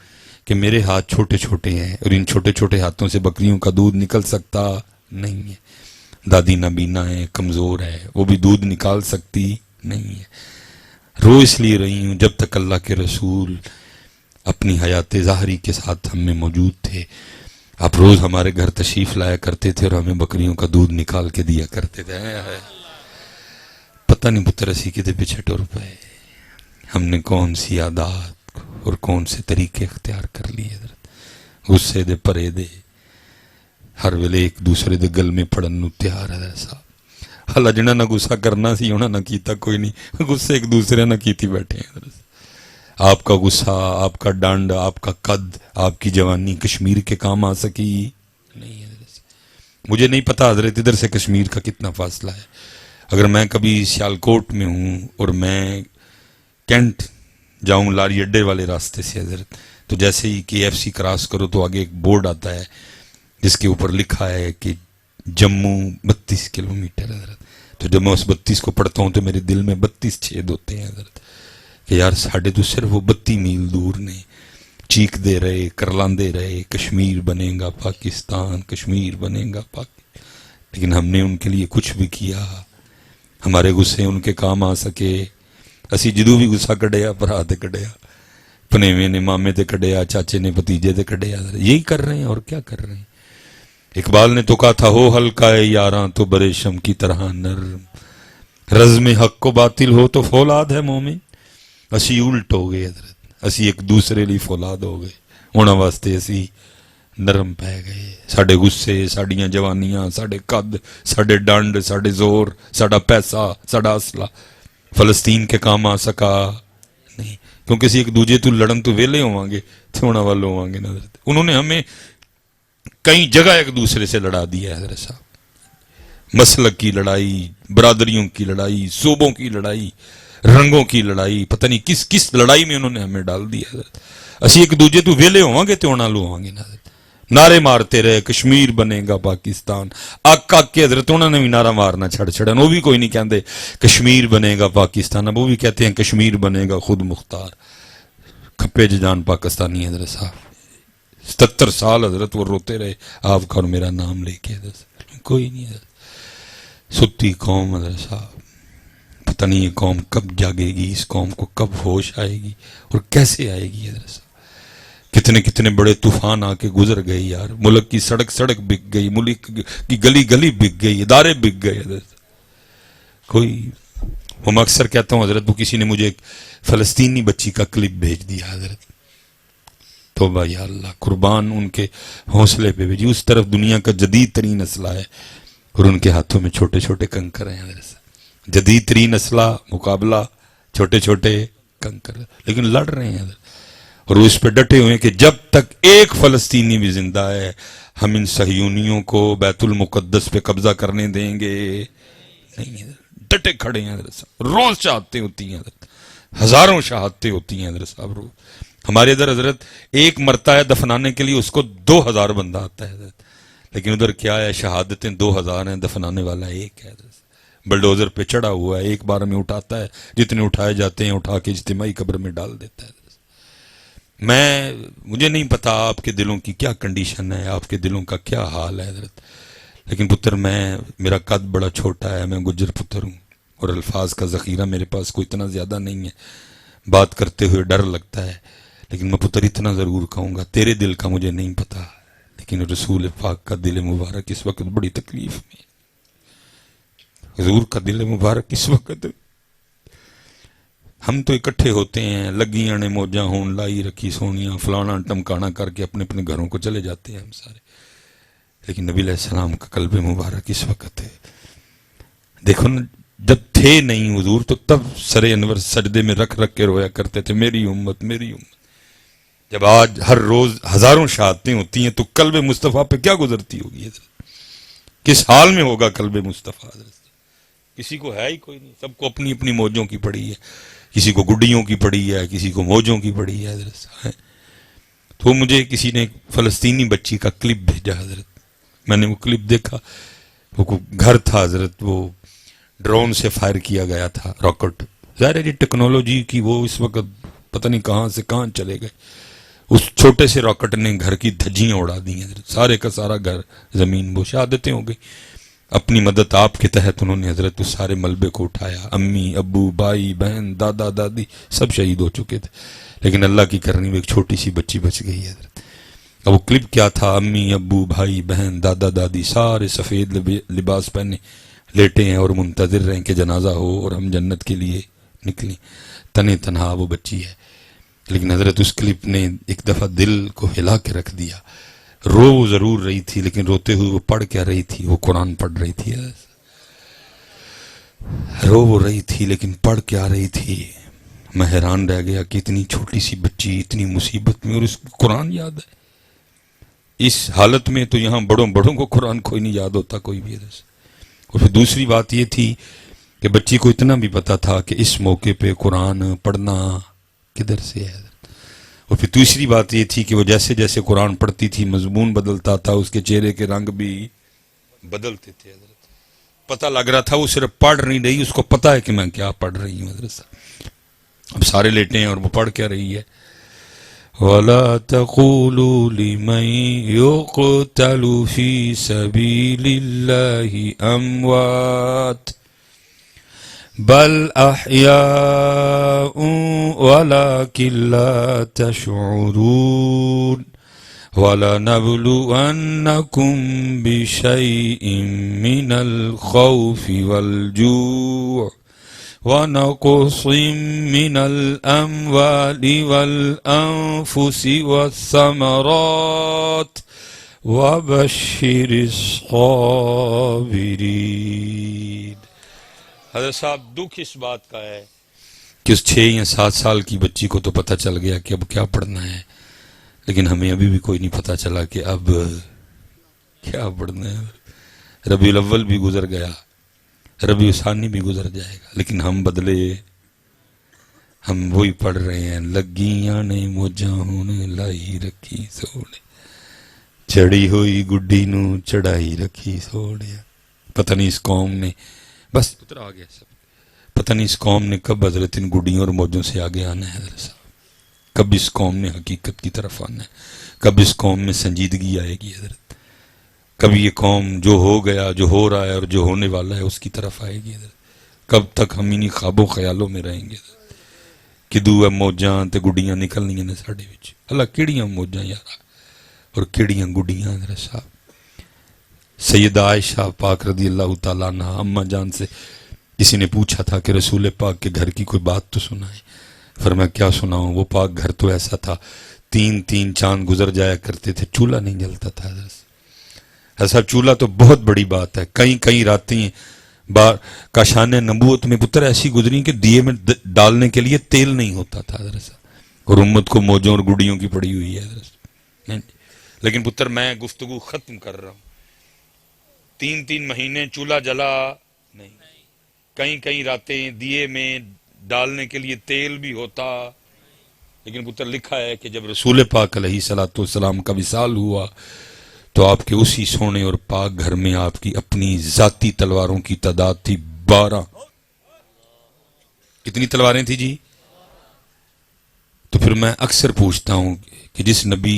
کہ میرے ہاتھ چھوٹے چھوٹے ہیں اور ان چھوٹے چھوٹے ہاتھوں سے بکریوں کا دودھ نکل سکتا نہیں ہے. دادی نابینا ہے کمزور ہے وہ بھی دودھ نکال سکتی نہیں ہے. رو اس لیے رہی ہوں جب تک اللہ کے رسول اپنی حیات ظاہری کے ساتھ ہم میں موجود تھے آپ روز ہمارے گھر تشریف لایا کرتے تھے اور ہمیں بکریوں کا دودھ نکال کے دیا کرتے تھے. پتہ نہیں پتر اسی کے پیچھے ٹر پائے ہم نے کون سی عادات اور کون سے طریقے اختیار کر لیے حضرت. غصے دے پرے دے ہر ویلے ایک دوسرے دے گل میں پڑن نو تیار ہے صاحب. اللہ جنہاں نہ غصہ کرنا سی انہاں نہ کیتا کوئی نہیں غصے ایک دوسرے نہ کیتی بیٹھے ہیں حضرت. آپ کا غصہ آپ کا ڈانڈ آپ کا قد آپ کی جوانی کشمیر کے کام آ سکی نہیں حضرت. مجھے نہیں پتا حضرت ادھر سے کشمیر کا کتنا فاصلہ ہے. اگر میں کبھی سیالکوٹ میں ہوں اور میں کینٹ جاؤں لاری اڈے والے راستے سے حضرت تو جیسے ہی KFC کراس کرو تو آگے ایک بورڈ آتا ہے جس کے اوپر لکھا ہے کہ جموں 32 کلومیٹر حضرت. تو جب میں اس 32 کو پڑھتا ہوں تو میرے دل میں 32 چھید ہوتے ہیں حضرت کہ یار ساڑھے تو صرف وہ 32 میل دور نے چیخ دے رہے کرلاندے رہے کشمیر بنے گا پاکستان کشمیر بنے گا لیکن ہم نے ان کے لیے کچھ بھی کیا ہمارے غصے ان کے کام آ سکے اسی جدو بھی غصہ کڈیا بھرا تے کڈیا پنیوے نے مامے تے کڈیا چاچے نے بھتیجے تے کڈیا یہی کر رہے ہیں اور کیا کر رہے ہیں. اقبال نے تو کہا تھا ہو ہلکا ہے یاراں تو برے شم کی طرح نرم رزم حق کو باطل ہو تو فولاد ہے مومن. اسی الٹ ہو گئے حضرت اسی ایک دوسرے لی فولاد ہو گئے انہاں واسطے اسی نرم پہ گئے. ساڈے غصے ساڈیاں جوانیاں ساڈے قد ساڈے ڈنڈ ساڈے زور ساڈا پیسہ ساڈا اسلحہ فلسطین کے کام آ سکا نہیں کیونکہ اسی ایک دوجے تو لڑن تو ویلے ہوں گے تھے انہاں والے ہوں گے حضرت. انہوں نے ہمیں کئی جگہ ایک دوسرے سے لڑا دیا ہے حضرت صاحب. مسلک کی لڑائی برادریوں کی لڑائی صوبوں کی لڑائی رنگوں کی لڑائی پتہ نہیں کس کس لڑائی میں انہوں نے ہمیں ڈال دیا حضرت. اسی ایک دوجے تو ویلے ہوں گے تو انہاں لو ہوں گے حضرت. نعرے مارتے رہے کشمیر بنے گا پاکستان آک آک کے حضرت انہوں نے بھی نعرہ مارنا چھڑ وہ بھی کوئی نہیں کہتے کشمیر بنے گا پاکستان اب وہ بھی کہتے ہیں کشمیر بنے گا خود مختار. کھپے جان پاکستانی حضرت صاحب 77 سال حضرت وہ روتے رہے آپ کا اور میرا نام لے کے حضرت کوئی نہیں حضرت. ستی قوم حضرت صاحب پتہ نہیں یہ قوم کب جاگے گی اس قوم کو کب ہوش آئے گی اور کیسے آئے گی حضرت صاحب. کتنے کتنے بڑے طوفان آ کے گزر گئے یار ملک کی سڑک سڑک بک گئی ملک کی گلی گلی بک گئی ادارے بک گئے حضرت. کوئی وہ میں اکثر کہتا ہوں حضرت وہ کسی نے مجھے ایک فلسطینی بچی کا کلپ بھیج دیا حضرت توبہ یا اللہ، قربان ان کے حوصلے پہ بھی، اس طرف دنیا کا جدید ترین اسلحہ ہے اور ان کے ہاتھوں میں چھوٹے چھوٹے کنکر ہیں حضرت۔ جدید ترین اسلحہ مقابلہ چھوٹے چھوٹے کنکر، لیکن لڑ رہے ہیں اور وہ اس پہ ڈٹے ہوئے ہیں کہ جب تک ایک فلسطینی بھی زندہ ہے ہم ان صہیونیوں کو بیت المقدس پہ قبضہ کرنے دیں گے نہیں۔ ڈٹے کھڑے ہیں حضرت صاحب، روز شہادتیں ہوتی ہیں حضرت، ہزاروں شہادتیں ہوتی ہیں حضرت صاحب روز۔ ہمارے ادھر حضرت ایک مرتا ہے دفنانے کے لیے اس کو 2000 بندہ آتا ہے حضرت، لیکن ادھر کیا ہے، شہادتیں 2000 ہیں، دفنانے والا ایک ہے حضرت۔ بلڈوزر پہ چڑھا ہوا ہے، ایک بار میں اٹھاتا ہے، جتنے اٹھائے جاتے ہیں اٹھا کے اجتماعی قبر میں ڈال دیتا ہے۔ مجھے نہیں پتا آپ کے دلوں کی کیا کنڈیشن ہے، آپ کے دلوں کا کیا حال ہے حضرت، لیکن پتر میرا قد بڑا چھوٹا ہے، میں گجر پتر ہوں اور الفاظ کا ذخیرہ میرے پاس کوئی اتنا زیادہ نہیں ہے، بات کرتے ہوئے ڈر لگتا ہے، لیکن میں پتر اتنا ضرور کہوں گا، تیرے دل کا مجھے نہیں پتا، لیکن رسول پاک کا دل مبارک اس وقت بڑی تکلیف میں، حضور کا دل مبارک اس وقت، ہم تو اکٹھے ہوتے ہیں، لگیاں نے موجاں ہون لائی رکھی سونیاں فلانا ٹمکانا کر کے اپنے اپنے گھروں کو چلے جاتے ہیں ہم سارے، لیکن نبی علیہ السلام کا قلب مبارک اس وقت ہے۔ دیکھو نا، جب تھے نہیں حضور تو تب سر انور سجدے میں رکھ رکھ کے رویا کرتے تھے، میری امت میری امت۔ جب آج ہر روز ہزاروں شہادتیں ہوتی ہیں تو قلب مصطفیٰ پہ کیا گزرتی ہوگی حضرت، کس حال میں ہوگا قلب مصطفیٰ حضرت؟ کسی کو ہے ہی کوئی نہیں، سب کو اپنی اپنی موجوں کی پڑی ہے، کسی کو گڈیوں کی پڑی ہے، کسی کو موجوں کی پڑی ہے حضرت۔ تو مجھے کسی نے فلسطینی بچی کا کلپ بھیجا حضرت، میں نے وہ کلپ دیکھا، وہ گھر تھا حضرت، وہ ڈرون سے فائر کیا گیا تھا راکٹ، ظاہر ہے ٹیکنالوجی کی وہ اس وقت پتہ نہیں کہاں سے کہاں چلے گئے، اس چھوٹے سے راکٹ نے گھر کی دھجیاں اڑا دی حضرت، سارے کا سارا گھر زمین وہ شہادتیں ہو گئی۔ اپنی مدد آپ کے تحت انہوں نے حضرت اس سارے ملبے کو اٹھایا، امی ابو بھائی بہن دادا دادی سب شہید ہو چکے تھے، لیکن اللہ کی کرنی میں ایک چھوٹی سی بچی بچ گئی حضرت۔ اب وہ کلپ کیا تھا، امی ابو بھائی بہن دادا دادی سارے سفید لباس پہنے لیٹے ہیں اور منتظر رہیں کہ جنازہ ہو اور ہم جنت کے لیے نکلیں، تنے تنہا وہ بچی ہے، لیکن حضرت اس کلپ نے ایک دفعہ دل کو ہلا کے رکھ دیا۔ رو ضرور رہی تھی لیکن روتے ہوئے وہ پڑھ کیا رہی تھی، وہ قرآن پڑھ رہی تھی، رو وہ رہی تھی لیکن پڑھ کیا رہی تھی۔ میں حیران رہ گیا کہ اتنی چھوٹی سی بچی اتنی مصیبت میں اور اس کو قرآن یاد ہے، اس حالت میں تو یہاں بڑوں کو قرآن کوئی نہیں یاد ہوتا کوئی بھی۔ اور پھر دوسری بات یہ تھی کہ بچی کو اتنا بھی پتا تھا کہ اس موقع پہ قرآن پڑھنا کدھر سے ہے، اور پھر تیسری بات یہ تھی کہ وہ جیسے جیسے قرآن پڑھتی تھی مضمون بدلتا تھا، اس کے چہرے کے رنگ بھی بدلتے تھے حضرت، پتہ لگ رہا تھا وہ صرف پڑھ نہیں رہی، اس کو پتا ہے کہ میں کیا پڑھ رہی ہوں حضرت۔ اب سارے لیٹے ہیں اور وہ پڑھ کیا رہی ہے، وَلَا تَقُولُوا لِمَن يُقْتَلُ فِي سَبِيلِ اللَّهِ أَمْوَاتٌ بل احیاء ولکن لا تشعرون وَلَنَبْلُوَنَّكُمْ بِشَيْءٍ مِّنَ الْخَوْفِ وَالْجُوعِ وَنَقْصٍ مِّنَ الْأَمْوَالِ وَالْأَنفُسِ وَالثَّمَرَاتِ وَبَشِّرِ الصَّابِرِينَ۔ حضرت صاحب دکھ اس بات کا ہے کہ اس 6 یا 7 سال کی بچی کو تو پتہ چل گیا کہ اب کیا پڑھنا ہے، لیکن ہمیں ابھی بھی کوئی نہیں پتہ چلا کہ اب کیا پڑھنا ہے۔ ربیع الاول بھی گزر گیا، ربیع ثانی بھی گزر جائے گا، لیکن ہم بدلے ہم وہی پڑھ رہے ہیں، لگیاں نے موجاں ہون لائی رکھی سونے، چڑی ہوئی گڈی نو چڑھائی رکھی سونے۔ پتہ نہیں اس قوم نے، بس پتر آ گیا سب، پتہ نہیں اس قوم نے کب حضرت ان گڈیوں اور موجوں سے آگے آنا ہے حضرت صاحب، کب اس قوم نے حقیقت کی طرف آنا ہے، کب اس قوم میں سنجیدگی آئے گی حضرت، کب یہ قوم جو ہو گیا جو ہو رہا ہے اور جو ہونے والا ہے اس کی طرف آئے گی حضرت، کب تک ہم انہی خوابوں خیالوں میں رہیں گے حضرت کہ دو ہے موجاں تے گڈیاں نکلنی نے ساڑے وچ، اللہ کیڑیاں موجاں یارا اور کیڑیاں گڈیاں حضرت صاحب۔ سیدہ عائشہ پاک رضی اللہ تعالیٰ عنہ اماں جان سے کسی نے پوچھا تھا کہ رسول پاک کے گھر کی کوئی بات تو سنائے، فرمایا کیا سناؤں، وہ پاک گھر تو ایسا تھا 3 چاند گزر جایا کرتے تھے، چولہا نہیں جلتا تھا حضرت صاحب. چولہا تو بہت بڑی بات ہے. کئی راتیں کاشان نبوت میں پتر ایسی گزری کہ دیے میں ڈالنے کے لیے تیل نہیں ہوتا تھا حضرت صاحب، اور امت کو موجوں اور گڈیوں کی پڑی ہوئی ہے حضرت. لیکن پتر میں گفتگو ختم کر رہا ہوں. 3 مہینے چولہا جلا نہیں، کئی راتیں دیے میں ڈالنے کے لیے تیل بھی ہوتا. لیکن پتر لکھا ہے کہ جب رسول پاک علیہ صلاۃ والسلام کا وصال ہوا تو آپ کے اسی سونے اور پاک گھر میں آپ کی اپنی ذاتی تلواروں کی تعداد تھی 12. کتنی تلواریں تھی جی؟ تو پھر میں اکثر پوچھتا ہوں کہ جس نبی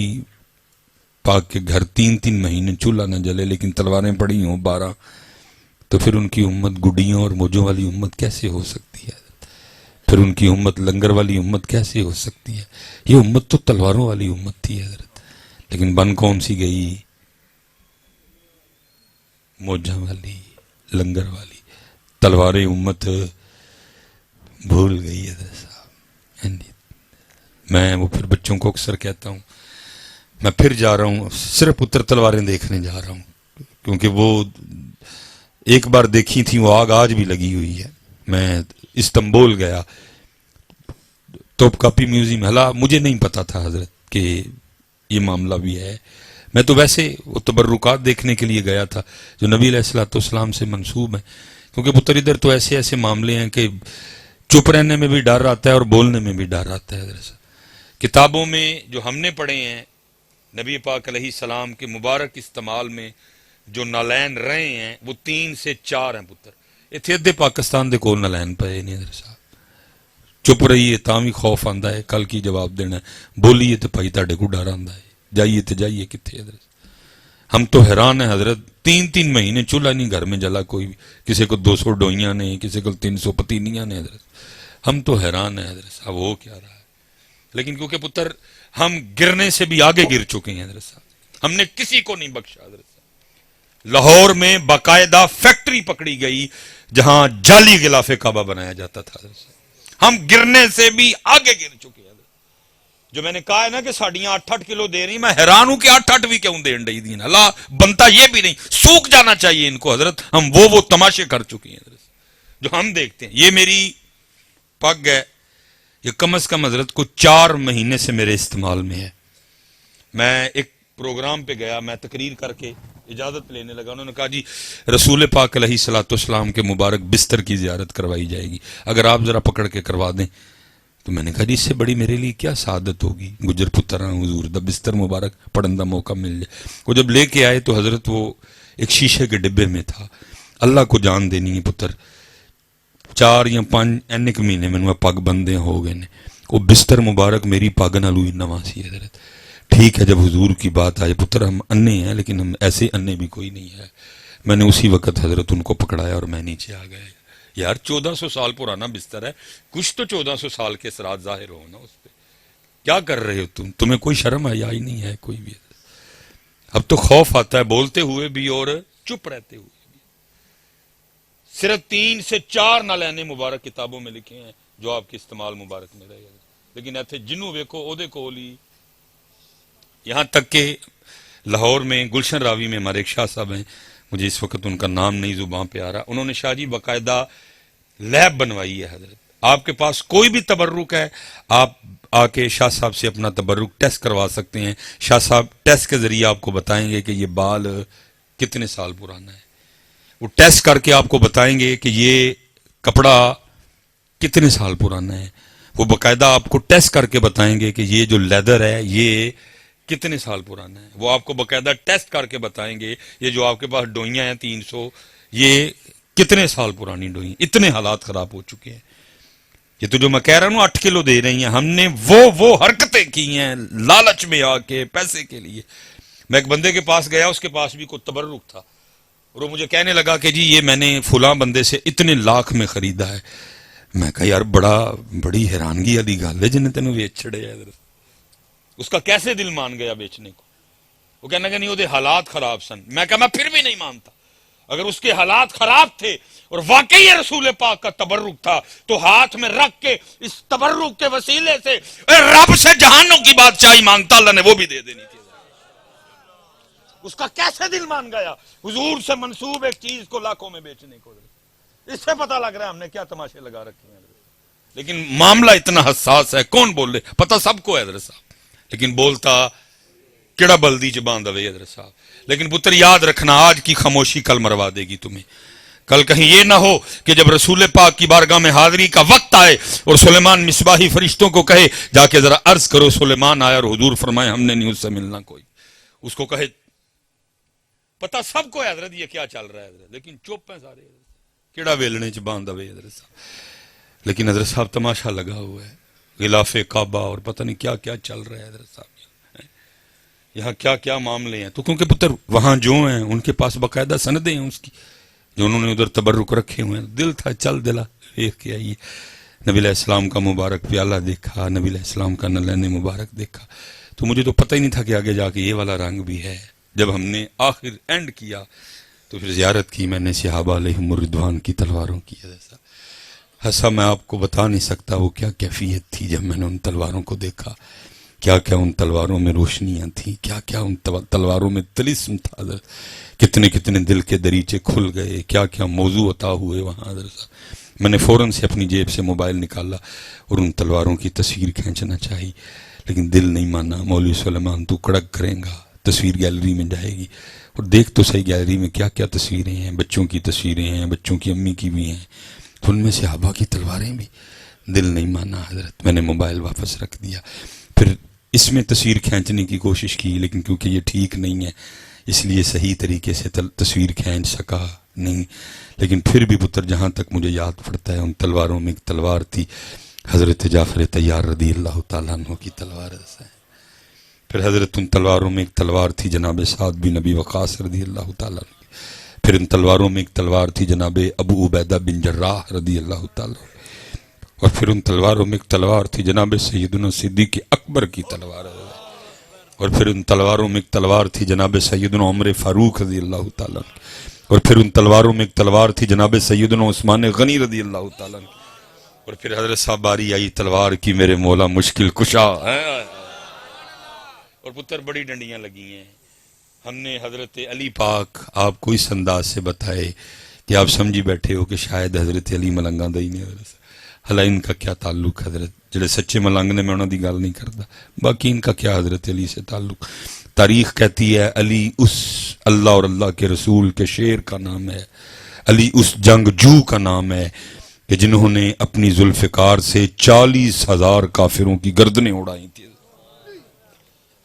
پاک کے گھر 3 مہینے چولہا نہ جلے لیکن تلواریں پڑی ہوں 12، تو پھر ان کی امت گڈیوں اور موجوں والی امت کیسے ہو سکتی ہے؟ پھر ان کی امت لنگر والی امت کیسے ہو سکتی ہے؟ یہ امت تو تلواروں والی امت تھی حضرت. لیکن بن کون سی گئی؟ موجہ والی، لنگر والی. تلواریں امت بھول گئی حضرت صاحب. میں وہ پھر بچوں کو اکثر کہتا ہوں میں پھر جا رہا ہوں صرف پتر تلواریں دیکھنے جا رہا ہوں، کیونکہ وہ ایک بار دیکھی تھی، وہ آگ آج بھی لگی ہوئی ہے. میں استنبول گیا، توپ کاپی میوزیم. حالا مجھے نہیں پتا تھا حضرت کہ یہ معاملہ بھی ہے. میں تو ویسے وہ تبرکات دیکھنے کے لیے گیا تھا جو نبی علیہ الصلوۃ والسلام سے منسوب ہیں، کیونکہ پتر ادھر تو ایسے معاملے ہیں کہ چپ رہنے میں بھی ڈر آتا ہے اور بولنے میں بھی ڈر آتا ہے حضرت. کتابوں میں جو ہم نے پڑھے ہیں نبی پاک علیہ السلام کے مبارک استعمال میں جو نالین رہے ہیں وہ 3 سے 4 ہیں پتر. اتنے ادھے پاکستان دے کول نالین پے نہیں حضرت صاحب. چپ رہیے تاں بھی خوف آندا ہے، کل کی جواب دینا ہے، بولیے تو بھائی تہاڈے کو ڈر آندا ہے، جائیے تو جائیے کتنے حضرت. ہم تو حیران ہیں حضرت. 3 مہینے چولہا نہیں گھر میں جلا کوئی بھی. کسی کو 200 ڈوئیاں نے، کسی کو 300 پتینیاں نے حضرت. ہم تو حیران ہیں حضرت صاحب ہو کیا رہا ہے. لیکن کیونکہ پتر ہم گرنے سے بھی آگے گر چکے ہیں حضرت صاحب. ہم نے کسی کو نہیں بخشا حضرت صاحب. لاہور میں باقاعدہ فیکٹری پکڑی گئی جہاں جعلی غلاف کعبہ بنایا جاتا تھا حضرت صاحب. ہم گرنے سے بھی آگے گر چکے ہیں. جو میں نے کہا ہے نا کہ ساڑیاں 8 کلو دے رہی، میں حیران ہوں کہ 8 بھی کیوں دین ڈی دین. اللہ بنتا یہ بھی نہیں، سوکھ جانا چاہیے ان کو حضرت. ہم وہ تماشے کر چکے ہیں حضرت جو ہم دیکھتے ہیں. یہ میری پگ ہے، یہ کم از کم حضرت کو 4 مہینے سے میرے استعمال میں ہے. میں ایک پروگرام پہ گیا، میں تقریر کر کے اجازت لینے لگا. انہوں نے کہا جی رسول پاک علیہ الصلوۃ والسلام کے مبارک بستر کی زیارت کروائی جائے گی، اگر آپ ذرا پکڑ کے کروا دیں. تو میں نے کہا جی اس سے بڑی میرے لیے کیا سعادت ہوگی، گجر پتراں حضور دا بستر مبارک پڑھن دا موقع مل جائے. وہ جب لے کے آئے تو حضرت وہ ایک شیشے کے ڈبے میں تھا. اللہ کو جان دینی ہے پتر 4 یا 5 اینک مہینے میں پگ بندے ہو گئے نے. وہ بستر مبارک میری پگ نال ہوئی نواں سی حضرت. ٹھیک ہے جب حضور کی بات آئے پتر ہم انے ہیں لیکن ہم ایسے انے بھی کوئی نہیں ہے. میں نے اسی وقت حضرت ان کو پکڑایا اور میں نیچے آ گیا. یار 1400 سال پرانا بستر ہے، کچھ تو 1400 سال کے اثرات ظاہر ہو نا اس پہ. کیا کر رہے ہو تمہیں کوئی شرم آیا ہی نہیں ہے کوئی بھی. اب تو خوف آتا ہے بولتے ہوئے بھی اور چپ رہتے ہوئے بھی. صرف 3 سے 4 نالین مبارک کتابوں میں لکھے ہیں جو آپ کے استعمال مبارک میں رہے. لیکن ایتھے جنوں ویکھو او دے کول ہی. یہاں تک کہ لاہور میں گلشن راوی میں ہمارے ایک شاہ صاحب ہیں، مجھے اس وقت ان کا نام نہیں زبان پہ آ رہا. انہوں نے شاہ جی باقاعدہ لیب بنوائی ہے حضرت. آپ کے پاس کوئی بھی تبرک ہے آپ آ کے شاہ صاحب سے اپنا تبرک ٹیسٹ کروا سکتے ہیں. شاہ صاحب ٹیسٹ کے ذریعے آپ کو بتائیں گے کہ یہ بال کتنے سال پرانا ہے. وہ ٹیسٹ کر کے آپ کو بتائیں گے کہ یہ کپڑا کتنے سال پرانا ہے. وہ باقاعدہ آپ کو ٹیسٹ کر کے بتائیں گے کہ یہ جو لیدر ہے یہ کتنے سال پرانا ہے. وہ آپ کو باقاعدہ ٹیسٹ کر کے بتائیں گے یہ جو آپ کے پاس ڈوئیاں ہیں 300 یہ کتنے سال پرانی ڈوئی. اتنے حالات خراب ہو چکے ہیں. یہ تو جو میں کہہ رہا ہوں 8 کلو دے رہی ہیں، ہم نے وہ حرکتیں کی ہیں لالچ میں آ کے پیسے کے لیے. میں ایک بندے کے پاس گیا، اس کے پاس بھی کوئی تبرک تھا اور وہ مجھے کہنے لگا کہ جی یہ میں نے فلاں بندے سے اتنے لاکھ میں خریدا ہے. میں کہا یار بڑی حیرانگی والی گل ہے جنہیں تینوں ویچ چھڑے ہے. اس کا کیسے دل مان گیا بیچنے کو؟ وہ کہنے لگا نہیں وہ حالات خراب سن. میں کہا میں پھر بھی نہیں مانتا. اگر اس کے حالات خراب تھے اور واقعی یہ رسول پاک کا تبرک تھا تو ہاتھ میں رکھ کے اس تبرک کے وسیلے سے رب سے جہانوں کی بادشاہی مانگتا، اللہ نے وہ بھی دے دینی تھی۔ اس کا کیسے دل مان گیا حضور سے منسوب ایک چیز کو لاکھوں میں بیچنے کو؟ اس سے پتہ لگ رہا ہے ہم نے کیا تماشے لگا رکھے ہیں۔ لیکن معاملہ اتنا حساس ہے، کون بول رہے پتہ سب کو ہے حضرت صاحب، لیکن بولتا کیڑا بلدی چ باندھ ہوئے حضرت صاحب۔ لیکن پتر یاد رکھنا، آج کی خاموشی کل مروا دے گی تمہیں۔ کل کہیں یہ نہ ہو کہ جب رسول پاک کی بارگاہ میں حاضری کا وقت آئے اور سلیمان مصباحی فرشتوں کو کہے جا کے ذرا عرض کرو سلیمان آیا، اور حضور فرمائے ہم نے نہیں اس سے ملنا کوئی، اس کو کہے پتہ سب کو ہے حضرت یہ کیا چل رہا ہے حضرت، لیکن چپ ہیں سارے، کیڑا ویلنے چ باندھ ہوئے حضرت صاحب۔ لیکن حضرت صاحب تماشا لگا ہوا ہے، غلاف کعبہ اور پتہ نہیں کیا کیا چل رہا ہے حضرت صاحب، یہاں کیا کیا معاملے ہیں۔ تو کیونکہ پتر وہاں جو ہیں ان کے پاس باقاعدہ سندیں ہیں اس کی، جو انہوں نے ادھر تبرک رکھے ہوئے ہیں، دل تھا چل دلا دیکھ کے آئیے، نبی علیہ السلام کا مبارک پیالہ دیکھا، نبی علیہ السلام کا نلین مبارک دیکھا، تو مجھے تو پتہ ہی نہیں تھا کہ آگے جا کے یہ والا رنگ بھی ہے۔ جب ہم نے آخر اینڈ کیا تو پھر زیارت کی میں نے صحابہ علیہم الرضوان کی تلواروں کی، ایسا میں آپ کو بتا نہیں سکتا وہ کیا کیفیت تھی جب میں نے ان تلواروں کو دیکھا، کیا کیا ان تلواروں میں روشنیاں تھیں، کیا کیا ان تلواروں میں طلسم تھا حضرت، کتنے کتنے دل کے دریچے کھل گئے، کیا کیا موضوع عطا ہوئے وہاں حضرت۔ میں نے فوراً سے اپنی جیب سے موبائل نکالا اور ان تلواروں کی تصویر کھینچنا چاہی، لیکن دل نہیں مانا۔ مولوی سلیمان تو کڑک کریں گا، تصویر گیلری میں جائے گی، اور دیکھ تو صحیح گیلری میں کیا کیا تصویریں ہیں، بچوں کی تصویریں ہیں، بچوں کی امی کی بھی ہیں، ان میں صحابہ کی تلواریں بھی۔ دل نہیں مانا حضرت، میں نے موبائل واپس رکھ دیا۔ پھر اس میں تصویر کھینچنے کی کوشش کی، لیکن کیونکہ یہ ٹھیک نہیں ہے اس لیے صحیح طریقے سے تصویر کھینچ سکا نہیں۔ لیکن پھر بھی پتر جہاں تک مجھے یاد پڑتا ہے ان تلواروں میں ایک تلوار تھی حضرت جعفر طیار رضی اللہ تعالیٰ عنہ کی تلوار ہے۔ پھر حضرت ان تلواروں میں ایک تلوار تھی جناب سعد بن نبی وقاص رضی اللہ تعالیٰ عنہ۔ پھر ان تلواروں میں ایک تلوار تھی جناب ابو عبیدہ بن جراح رضی اللہ تعالیٰ عنہ۔ اور پھر ان تلواروں میں ایک تلوار تھی جناب سیدنا صدیق اکبر کی تلوار ہے۔ اور پھر ان تلواروں میں ایک تلوار تھی جناب سیدنا عمر فاروق رضی اللہ تعالیٰ عنہ۔ اور پھر ان تلواروں میں ایک تلوار تھی جناب سیدنا عثمان غنی رضی اللہ تعالیٰ عنہ۔ اور پھر حضرت صاحب باری آئی تلوار کی میرے مولا مشکل کشا ہے، اور پتر بڑی ڈنڈیاں لگی ہیں۔ ہم نے حضرت علی پاک آپ کو اس انداز سے بتائے کہ آپ سمجھی بیٹھے ہو کہ شاید حضرت علی ملنگاں دئی نے حضرت، حالانکہ ان کا کیا تعلق حضرت، جڑے سچے ملنگ نے میں انہوں دی گل نہیں کرتا، باقی ان کا کیا حضرت علی سے تعلق۔ تاریخ کہتی ہے علی اس اللہ اور اللہ کے رسول کے شیر کا نام ہے، علی اس جنگجو کا نام ہے کہ جنہوں نے اپنی ذوالفقار سے 40,000 کافروں کی گردنیں اڑائی تھی۔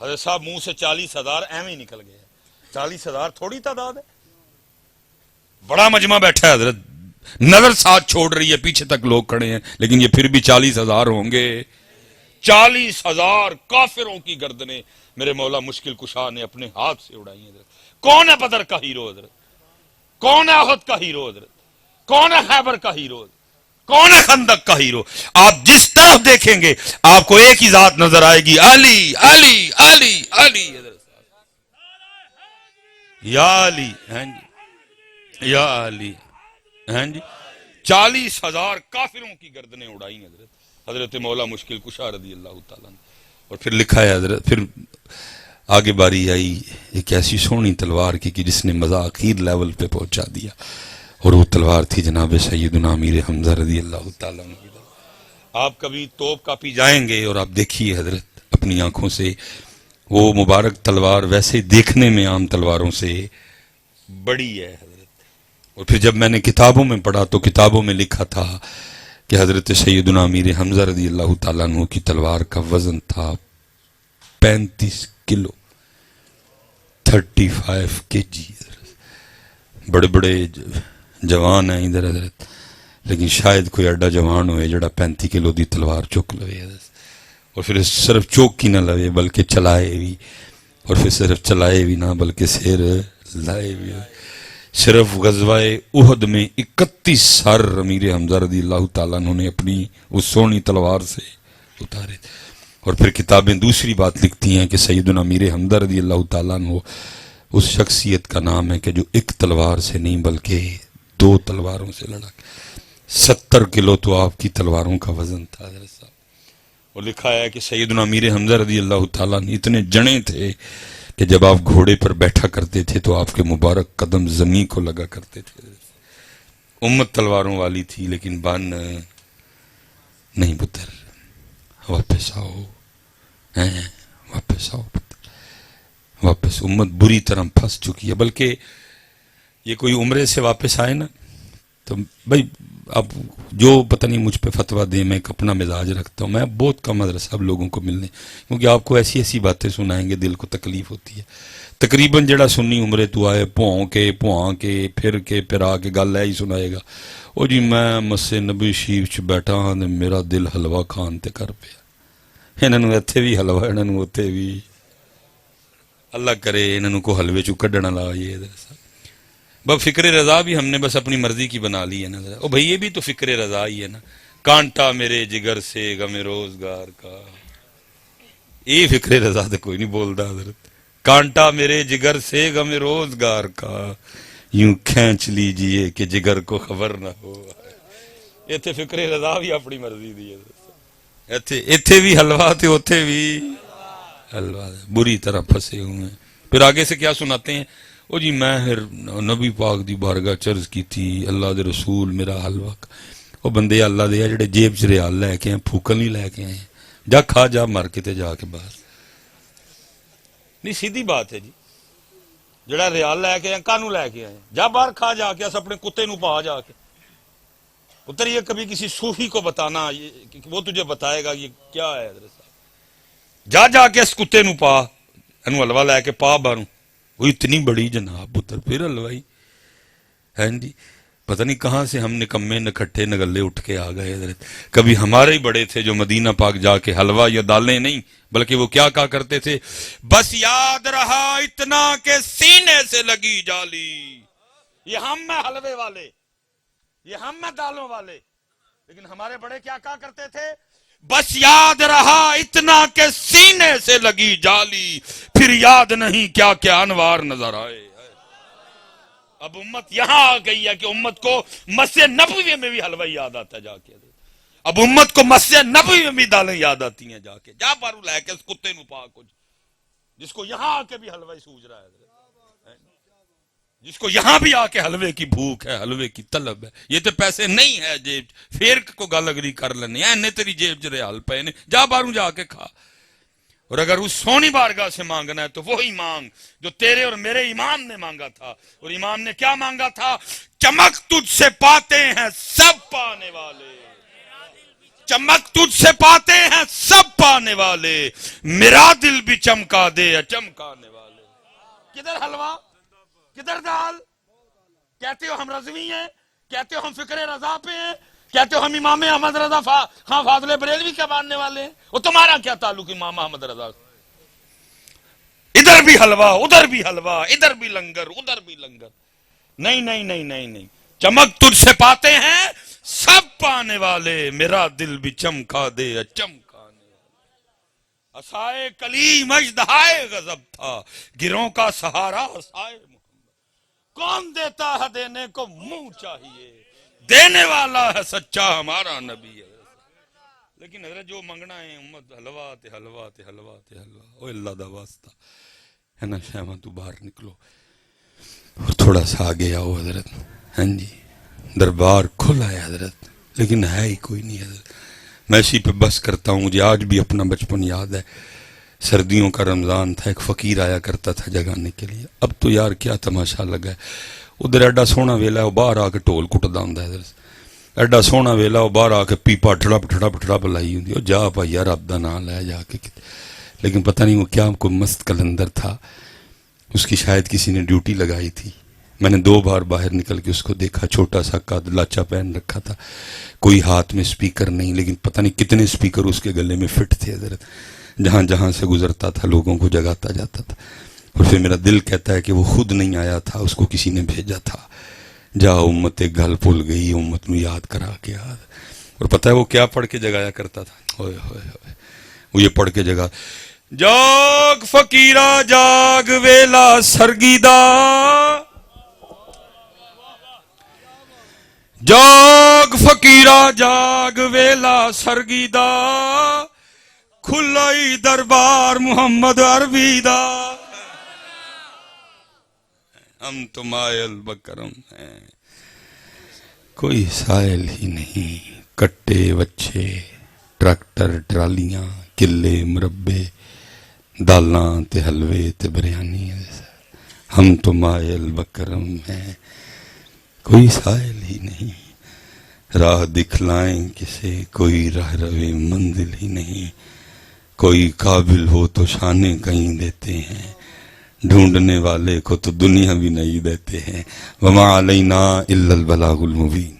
حضرت صاحب منہ سے 40,000 ایویں نکل گئے، 40,000 تھوڑی تعداد ہے، بڑا مجمع بیٹھا ہے حضرت، نظر ساتھ چھوڑ رہی ہے، پیچھے تک لوگ کھڑے ہیں، لیکن یہ پھر بھی 40,000 ہوں گے۔ 40,000 کافروں کی گردنیں میرے مولا مشکل کشا نے اپنے ہاتھ سے اڑائی ہیں حضرت۔ کون ہے بدر کا ہیرو حضرت؟ کون ہے احد کا ہیرو حضرت؟ کون ہے خیبر کا ہیرو؟ کون ہے خندق کا ہیرو؟ آپ جس طرف دیکھیں گے آپ کو ایک ہی ذات نظر آئے گی، علی علی علی علی حضرت، یا علی، ہیں جی یا علی، ہیں جی۔ 40,000 کافروں کی گردنیں اڑائی حضرت مولا مشکل کشا رضی اللہ تعالیٰ عنہ۔ اور پھر لکھا ہے حضرت، پھر آگے باری آئی ایک ایسی سونی تلوار کی کہ جس نے مزہ اخیر لیول پہ پہنچا دیا، اور وہ تلوار تھی جناب سیدنا امیر حمزہ رضی اللہ تعالیٰ عنہ۔ آپ کبھی توپ کاپی جائیں گے اور آپ دیکھیے حضرت اپنی آنکھوں سے، وہ مبارک تلوار ویسے دیکھنے میں عام تلواروں سے بڑی ہے حضرت۔ اور پھر جب میں نے کتابوں میں پڑھا تو کتابوں میں لکھا تھا کہ حضرت سیدنا امیر حمزہ رضی اللہ تعالیٰ عنہ کی تلوار کا وزن تھا 35 کلو، 35 kg۔ بڑے بڑے جوان ہیں ادھر حضرت، لیکن شاید کوئی ایڈا جوان ہوئے جڑا 35 کلو دی تلوار چک لوے حضرت، اور پھر صرف چوک ہی نہ لوے بلکہ چلائے بھی، اور پھر صرف چلائے بھی نہ بلکہ سیر لائے بھی۔ صرف غزوہ احد میں 31 سر امیر حمزہ رضی اللہ تعالیٰ عنہ نے اپنی اس سونی تلوار سے اتارے۔ اور پھر کتابیں دوسری بات لکھتی ہیں کہ سیدنا امیر حمزہ رضی اللہ تعالیٰ عنہ اس شخصیت کا نام ہے کہ جو ایک تلوار سے نہیں بلکہ 2 تلواروں سے لڑا. 70 کلو تو آپ کی تلواروں کا وزن تھا حضرت صاحب. اور لکھا ہے کہ سیدنا امیر حمزہ رضی اللہ تعالیٰ نے اتنے جنے تھے کہ جب آپ گھوڑے پر بیٹھا کرتے تھے تو آپ کے مبارک قدم زمین کو لگا کرتے تھے. امت تلواروں والی تھی لیکن بن نہیں پتر. واپس آؤ، واپس آؤ پتر، واپس. امت بری طرح پھنس چکی ہے. بلکہ یہ کوئی عمرے سے واپس آئے نا تو بھائی اب جو پتہ نہیں مجھ پہ فتویٰ دیں، میں ایک اپنا مزاج رکھتا ہوں. میں بہت کم حضرت صاحب لوگوں کو ملنے، کیونکہ آپ کو ایسی ایسی باتیں سنائیں گے دل کو تکلیف ہوتی ہے. تقریباً جڑا سنی عمرے تو آئے پواں کے پھر آ کے گل ہی سنائے گا. او جی میں مسے نبی شریف چ بیٹھا ہاں تے میرا دل حلوہ کھان تے کر پیا. انہاں نوں ایتھے بھی حلوہ، انہاں نوں اوتھے بھی. اللہ کرے انہاں نوں کو حلوے چوں کڈنا لائے. بس فکر رضا بھی ہم نے بس اپنی مرضی کی بنا لی ہے نا. او بھائی یہ بھی تو فکر رضا ہی ہے نا. کانٹا میرے جگر سے غم روزگار کا، یہ فکر رضا تو کوئی نہیں بولتا حضرت. کانٹا میرے جگر سے غم روزگار کا، یوں کھینچ لیجئے کہ جگر کو خبر نہ ہو. ایتھے فکر رضا بھی اپنی مرضی دی ہے. ایتھے بھی حلوہ تھے، اوتھے بھی حلوہ. بری طرح پھنسے ہوئے ہیں. پھر آگے سے کیا سناتے ہیں؟ او جی میں نبی پاک دی بارگاہ چرز کی تھی، اللہ دے رسول میرا حلوہ. او بندے اللہ دے جڑے جیب چ ریال لے کے ہیں، پھوکن نہیں لے کے آئے. جا کھا جا مر کے تے جا کے باہر. نہیں سیدھی بات ہے جی. جڑا ریال لے کے آئے کانوں لے کے آئے، جا باہر کھا جا کے. اپنے کتے نو پا جا کے اتر. یہ کبھی کسی صوفی کو بتانا، وہ تجھے بتائے گا یہ کیا ہے حضرت صاحب. جا کے اس کتے نو پا، انو حلوہ لے کے پا باہروں. وہ اتنی بڑی جناب پتر پھر حلوائی ہے جی. پتہ نہیں کہاں سے ہم نکمے نکھٹے نگلے اٹھ کے آ گئے حضرت. کبھی ہمارے ہی بڑے تھے جو مدینہ پاک جا کے حلوہ یا دالیں نہیں بلکہ وہ کیا کہا کرتے تھے؟ بس یاد رہا اتنا کہ سینے سے لگی جالی. یہ ہم میں حلوے والے، یہ ہم میں دالوں والے. لیکن ہمارے بڑے کیا کہا کرتے تھے؟ بس یاد رہا اتنا کہ سینے سے لگی جالی، پھر یاد نہیں کیا کیا انوار نظر آئے. اب امت یہاں آ گئی ہے کہ امت کو مسجد نبوی میں بھی حلوہ یاد آتا ہے جا کے. اب امت کو مسجد نبوی میں بھی دالیں یاد آتی ہیں جا کے. جا بارو لے کے اس کتے نو پا کچھ، جس کو یہاں آ کے بھی حلوہ سوج رہا ہے، جس کو یہاں بھی آ کے حلوے کی بھوک ہے، حلوے کی طلب ہے. یہ تو پیسے نہیں ہے جیب پھر کو گل اگری کر لینے اینے تیری جیب چ ریال پے نے، جا باروں جا کے کھا. اور اگر اس سونی بارگاہ سے مانگنا ہے تو وہی مانگ جو تیرے اور میرے امام نے مانگا تھا. اور امام نے کیا مانگا تھا؟ چمک تجھ سے پاتے ہیں سب پانے والے، چمک تجھ سے پاتے ہیں سب پانے والے، میرا دل بھی چمکا دے چمکانے والے. کدھر حلوہ، کدھر دال؟ کہتے ہو ہم رضوی ہیں، کہتے ہو ہم فکر رضا پہ ہیں، کہتے ہو ہم امام احمد رضا خان فاضل بریلوی کے ماننے والے ہیں. وہ تمہارا کیا تعلق امام احمد رضا؟ ادھر بھی حلوہ ادھر بھی حلوہ، ادھر بھی لنگر ادھر بھی لنگر. نہیں نہیں نہیں نہیں نہیں. چمک تجھ سے پاتے ہیں سب پانے والے، میرا دل بھی چمکا دے چمکانے والے. اسائے کلیم اژدہائے غضب تھا، گروں کا سہارا اسائے محمد. کون دیتا ہے دینے کو منہ چاہیے، دینے والا ہے سچا ہمارا نبی ہے. لیکن حضرت جو منگنا ہے امت حلوہ تے حلوہ تے حلوہ تے حلوہ. او اللہ دا واسطہ ہے نا شہمہ تو باہر نکلو اور تھوڑا سا آگے آؤ حضرت. ہاں جی دربار کھلا ہے حضرت لیکن ہے ہی کوئی نہیں حضرت. میں اسی پہ بس کرتا ہوں. مجھے آج بھی اپنا بچپن یاد ہے. سردیوں کا رمضان تھا، ایک فقیر آیا کرتا تھا جگانے کے لیے. اب تو یار کیا تماشا لگا ہے. ادھر ایڈا سونا ویلا ہے، وہ باہر آ کے ٹول کٹدا ہوندا ہے. ایڈا سونا ویلا وہ باہر آ کے پیپا ٹھڑپ لائی ہوندی. وہ جا بھائی یار رب دا نام لے جا کے. لیکن پتہ نہیں وہ کیا کوئی مست کلندر تھا، اس کی شاید کسی نے ڈیوٹی لگائی تھی. میں نے 2 بار باہر نکل کے اس کو دیکھا. چھوٹا سا قد، لاچا پہن رکھا تھا، کوئی ہاتھ میں سپیکر نہیں، لیکن پتہ نہیں کتنے سپیکر اس کے گلے میں فٹ تھے حضرت. جہاں جہاں سے گزرتا تھا لوگوں کو جگاتا جاتا تھا. اور پھر میرا دل کہتا ہے کہ وہ خود نہیں آیا تھا، اس کو کسی نے بھیجا تھا. جا امت ایک گل بھول گئی، امت میں یاد کرا کے یاد. اور پتہ ہے وہ کیا پڑھ کے جگایا کرتا تھا؟ ہوئے ہوئے ہوئے وہ یہ پڑھ کے جگا ਜਾਗ ਫਕੀਰਾ ਜਾਗ ਵੇਲਾ ਸਰਗੀ ਦਾ, ਜਾਗ ਫਕੀਰਾ ਜਾਗ ਵੇਲਾ ਸਰਗੀ ਦਾ, ਖੁੱਲਾ ਹੀ ਦਰਬਾਰ ਮੁਹੰਮਦ ਅਰਬੀ ਦਾ। ہم تو مائل بکرم ہیں، کوئی سائل ہی نہیں، کٹے وچھے ٹریکٹر ٹرالیاں کلے مربے دالاں تے حلوے تے بریانی، ہم تو مائل بکرم ہیں، کوئی سائل ہی نہیں، راہ دکھلائیں کسے کوئی راہ روے منزل ہی نہیں، کوئی قابل ہو تو شانے کہیں دیتے ہیں، ڈھونڈنے والے کو تو دنیا بھی نہیں دیتے ہیں، وما علینا الا البلاغ المبین۔